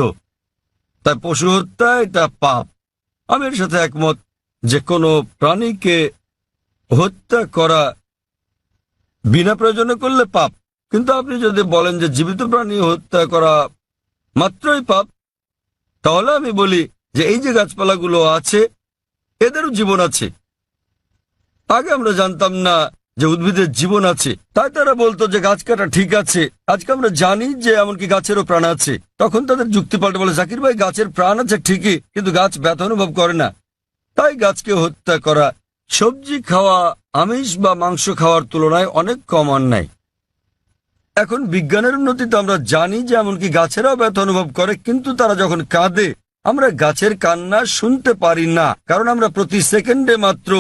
তাই পশু হত্যা এটা পাপ। আমি এর সাথে একমত যে কোনো প্রাণীকে হত্যা করা বিনা প্রয়োজনে করলে পাপ। কিন্তু আপনি যদি বলেন যে জীবিত প্রাণী হত্যা করা মাত্রই পাপ, তাহলে আমি বলি যে এই যে গাছপালাগুলো আছে এদেরও জীবন আছে। আগে আমরা জানতাম না যে উদ্ভিদের জীবন আছে, তাই তারা বলতো যে গাছ কাটা ঠিক আছে। আজকে আমরা জানি যে এমনকি গাছেরও প্রাণ আছে। তখন তাদের যুক্তি পাল্টে বলে, জাকির ভাই গাছের প্রাণ আছে ঠিকই, কিন্তু গাছ ব্যথা অনুভব করে না, তাই গাছকে হত্যা করা। সবজি খাওয়া আমিষ বা মাংস খাওয়ার তুলনায় অনেক কম অন্যায়। এখন বিজ্ঞানের উন্নতিতে আমরা জানি যে এমনকি গাছেরাও ব্যথা অনুভব করে, কিন্তু তারা যখন কাঁদে আমরা গাছের কান্না শুনতে পারি না, কারণ আমরা প্রতি সেকেন্ডে মাত্র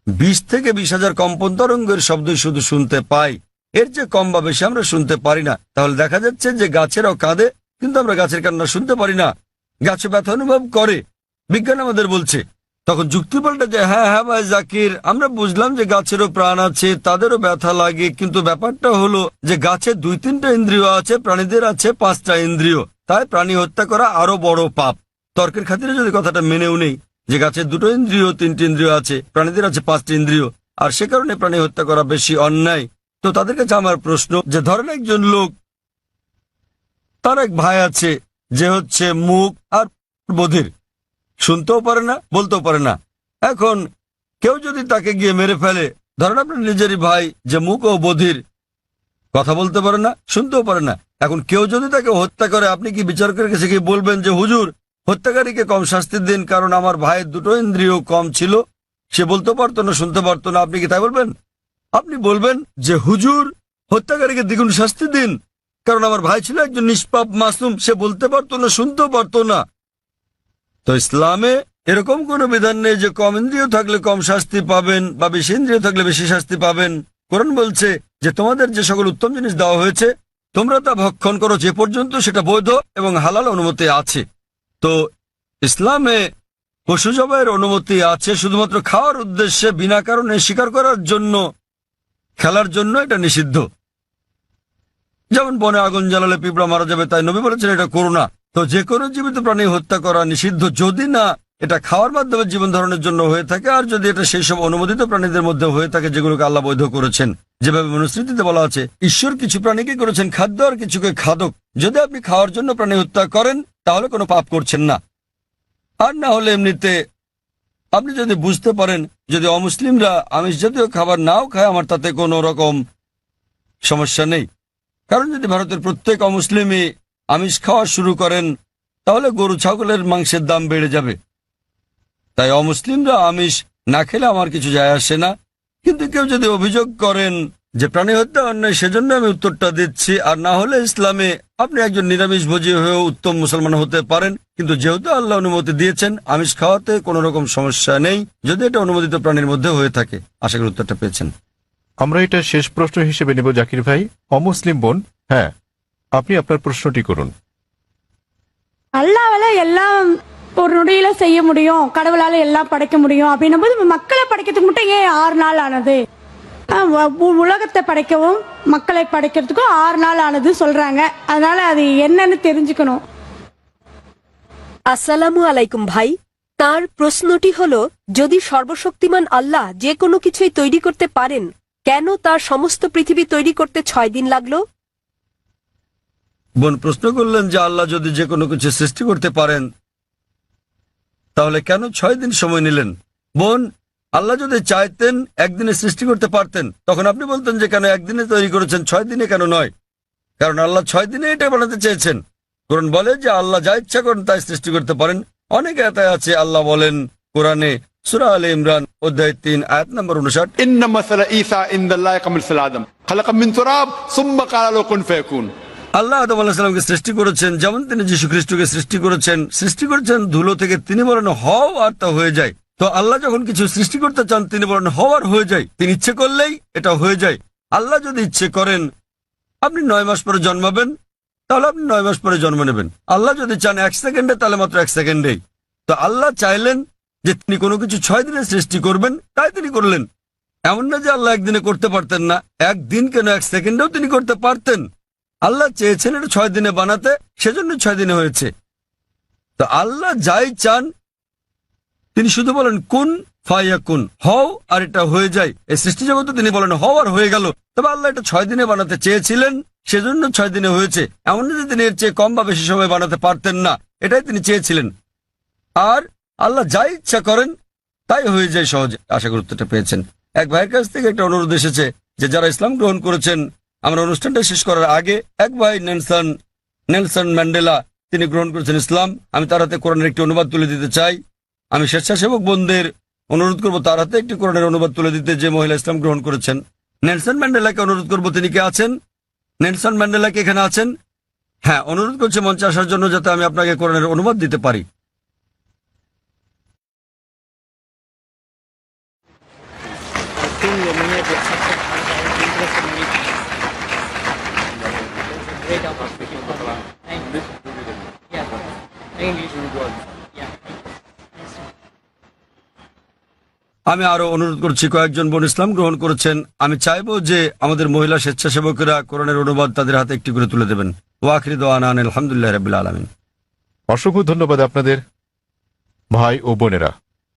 20 থেকে 20,000 কম্পন তরঙ্গের শব্দই শুধু শুনতে পাই। এর চেয়ে কম বা বেশি আমরা শুনতে পারি না। তাহলে দেখা যাচ্ছে যে গাছেরাও কাঁদে, কিন্তু আমরা গাছের কান্না শুনতে পারি না। গাছে ব্যথা অনুভব করে, বিজ্ঞান আমাদের বলছে। তখন যুক্তি পাল্টে যে হ্যাঁ ভাই জাকির, আমরা বুঝলাম যে গাছেরও প্রাণ আছে, তাদেরও ব্যথা লাগে, কিন্তু ব্যাপারটা হলো যে গাছের 2-3টা ইন্দ্রিয় আছে, প্রাণীদের আছে 5টা ইন্দ্রিয়। তাই প্রাণী হত্যা করা আরো বড় পাপ। তর্কের খাতিরে যদি কথাটা মেনেও নেই যে গাছের 2টো ইন্দ্রিয় 3টি ইন্দ্রিয় আছে, প্রাণীদের আছে 5টি ইন্দ্রিয়, আর সে কারণে প্রাণী হত্যা করা বেশি অন্যায়। তো তাদের কাছে আমার প্রশ্ন যে ধরেন একজন লোক, তার এক ভাই আছে যে হচ্ছে মুখ আর বধির, শুনতেও পারে না, বলতেও পারে না। এখন কেউ যদি তাকে গিয়ে মেরে ফেলে, ধরেন আপনার নিজেরই ভাই যে মুখ ও বধির, কথা বলতে পারে না, শুনতেও পারে না, এখন কেউ যদি তাকে হত্যা করে, আপনি কি বিচারকের কাছে গিয়ে বলবেন যে হুজুর হত্যাকারীকে কম শাস্তি দিন, কারণ আমার ভাইয়ের 2টো ইন্দ্রিয় কম ছিল, সে বলতে পারতো না, শুনতে পারতো না? আপনি কি তাই বলবেন? আপনি বলবেন যে হুজুর হত্যাকারীকে দ্বিগুণ শাস্তি দিন, কারণ আমার ভাই ছিল একজন নিষ্পাপ মাসুম, সে বলতে পারতো না, শুনতেও পারতো না। তো ইসলামে এরকম কোনো বিধান নেই যে কম ইন্দ্রিয় থাকলে কম শাস্তি পাবেন বা বেশি ইন্দ্রিয় থাকলে বেশি শাস্তি পাবেন। কোরআন বলছে যে তোমাদের যে সকল উত্তম জিনিস দেওয়া হয়েছে তোমরা তা ভক্ষণ করো যে পর্যন্ত সেটা বৈধ এবং হালাল অনুমতি আছে। তো ইসলামে পশু জবাইয়ের অনুমতি আছে, শুধুমাত্র খাওয়ার উদ্দেশ্যে বিনা কারণে শিকার করার জন্য, খেলার জন্য এটা নিষিদ্ধ। যেমন বনে আগুন জ্বালালে পিঁপড়া মারা যাবে, তাই নবী বলেছেন এটা করো না। তো যে কোনো জীবিত প্রাণী হত্যা করা নিষিদ্ধ, যদি না এটা খাওয়ার মাধ্যমে জীবন ধারণের জন্য হয়ে থাকে, আর যদি এটা সেই সব অনুমোদিত প্রাণীদের মধ্যে হয়ে থাকে যেগুলোকে আল্লাহ বৈধ করেছেন। যেভাবে মনুস্মৃতিতে বলা আছে ঈশ্বর কিছু প্রাণীকে করেছেন খাদ্য আর কিছুকে খাদক। যদি আপনি খাওয়ার জন্য প্রাণী হত্যা করেন তাহলে কোনো পাপ করছেন না। আর না হলে এমনিতে আপনি যদি বুঝতে পারেন যদি অমুসলিমরা আমিষ জাতীয় খাবার নাও খায়, আমার তাতে কোনো রকম সমস্যা নেই। কারণ যদি ভারতের প্রত্যেক অমুসলিমই আমিষ খাওয়া শুরু করেন তাহলে গরু ছাগলের মাংসের দাম বেড়ে যাবে। তাই অমুসলিমরা আমিষ না খেলে আমার কিছু যায় আসে না। কিন্তু কেউ যদি অভিযোগ করেন যে প্রাণী হত্যা অন্যায়, সেজন্য আমি উত্তরটা দিচ্ছি। আর না হলে ইসলামে আপনি একজন নিরামিষভোজী হয়েও উত্তম মুসলমান হতে পারেন, কিন্তু যেহেতু আল্লাহ অনুমতি দিয়েছেন আমিষ খাওয়াতে কোনো রকম সমস্যা নেই, যদি এটা অনুমোদিত প্রাণীর মধ্যে হয়ে থাকে। আশা করি উত্তরটা পেয়েছেন। আমরা এটা শেষ প্রশ্ন হিসেবে নেব জাকির ভাই। অমুসলিম বোন, হ্যাঁ আপনি আপনার প্রশ্নটি করুন। அல்லாவால எல்லாம் ஒரு நொடியில செய்ய முடியும், கடவுளால எல்லாம் படைக்க முடியும் அப்படின்னும் போது மக்களை படைக்கிறதுக்கு மட்டும் ஏன் 6 நாள் ஆனது? உலகத்தை படைக்கவும் மக்களை படைக்கிறதுக்கும் 6 நாள் ஆனது சொல்றாங்க. அதனால அது என்னன்னு தெரிஞ்சுக்கணும். আসসালামু আলাইকুম ভাই। তার প্রশ্নটি হলো, যদি সর্বশক্তিমান আল্লাহ যে কোনো কিছুই তৈরি করতে পারেন, কেন তার সমস্ত পৃথিবী তৈরি করতে 6 দিন লাগলো? বোন প্রশ্ন করলেন যে আল্লাহ যদি যে কোনো কিছু সৃষ্টি করতে পারেন তাহলে কেন 6 দিন সময় নিলেন? বোন, আল্লাহ যদি চাইতেন একদিনে সৃষ্টি করতে পারতেন, তখন আপনি বলতেন যে কেন একদিনে তৈরি করেছেন, 6 দিনে কেন নয়? কারণ আল্লাহ 6 দিনে এটা বানাতে চেয়েছেন। কোরআন বলে যে আল্লাহ যা ইচ্ছা করেন তাই সৃষ্টি করতে পারেন। অনেক আয়াত আছে আল্লাহ বলেন কোরআনে, সূরা আলে ইমরান অধ্যায় 3 আয়াত নম্বর 59, إن مثل عيسى عند الله كمثل آدم خلق من تراب ثم قال له كن فيكون। আল্লাহ আদম আলাইহিস সালামকে সৃষ্টি করেছেন যেমন তিনি যীশু খ্রিস্টকে সৃষ্টি করেছেন ধুলো থেকে, তিনি বলেন হও আর তা হয়ে যায়। তো আল্লাহ যখন কিছু সৃষ্টি করতে চান তিনি বলেন হও আর হয়ে যায়। তিনি ইচ্ছে করলেই এটা হয়ে যায়। আল্লাহ যদি ইচ্ছে করেন আপনি 9 মাস পরে জন্মাবেন, তাহলে আপনি 9 মাস পরে জন্ম নেবেন। আল্লাহ যদি চান 1 সেকেন্ডে, তাহলে মাত্র 1 সেকেন্ডেই। তো আল্লাহ চাইলেন যে তিনি কোনো কিছু 6 দিনে সৃষ্টি করবেন, তাই তিনি করলেন। এমন না যে আল্লাহ একদিনে করতে পারতেন না, একদিন কেন 1 সেকেন্ডেও তিনি করতে পারতেন। আল্লাহ চেয়েছেন এটা 6 দিনে বানাতে, সেজন্য 6 দিনে হয়েছে। তো আল্লাহ যাই চান তিনি শুধু বলেন কুন ফায়াকুন, হও আর এটা হয়ে যায়। এই সৃষ্টি জগতে তিনি বলেন হও আর হয়ে গেল। তবে আল্লাহ এটা 6 দিনে বানাতে চেয়েছিলেন, সেজন্য 6 দিনে হয়েছে। এমন না যে তিনি এর চেয়ে কম বা বেশি সময় বানাতে পারতেন না, এটাই তিনি চেয়েছিলেন। আর আল্লাহ যাই ইচ্ছা করেন তাই হয়ে যায় সহজে। আশা করি উত্তরটা পেয়েছেন। এক ভাইয়ের কাছ থেকে একটা অনুরোধ এসেছে যে যারা ইসলাম গ্রহণ করেছেন, আমরা অনুষ্ঠানটা শেষ করার আগে এক ভাই নেলসন ম্যান্ডেলা তিনি গ্রহণ করেছেন ইসলাম। আমি তার হাতে কোরআনের একটি অনুবাদ তুলে দিতে চাই। আমি স্বেচ্ছাসেবক বোনদের অনুরোধ করব তার হাতে একটি কোরআনের অনুবাদ তুলে দিতে, যে মহিলা ইসলাম গ্রহণ করেছেন। নেলসন ম্যান্ডেলাকে অনুরোধ করব, তিনি কি আছেন? নেলসন ম্যান্ডেলা কি এখানে আছেন? হ্যাঁ, অনুরোধ করছে মঞ্চে আসার জন্য, যাতে আমি আপনাকে কোরআনের অনুবাদ দিতে পারি। আমি আরো অনুরোধ করছি, কয়েকজন বোন ইসলাম গ্রহণ করেছেন। আমি চাইবো যে আমাদের মহিলা স্বেচ্ছাসেবকেরা কোরআনের অনুবাদ তাদের হাতে একটি করে তুলে দেবেন। ওয়াখির দোয়ানা আলহামদুলিল্লাহ রাব্বিল আলামিন। অসংখ্য ধন্যবাদ আপনাদের, ভাই ও বোনেরা।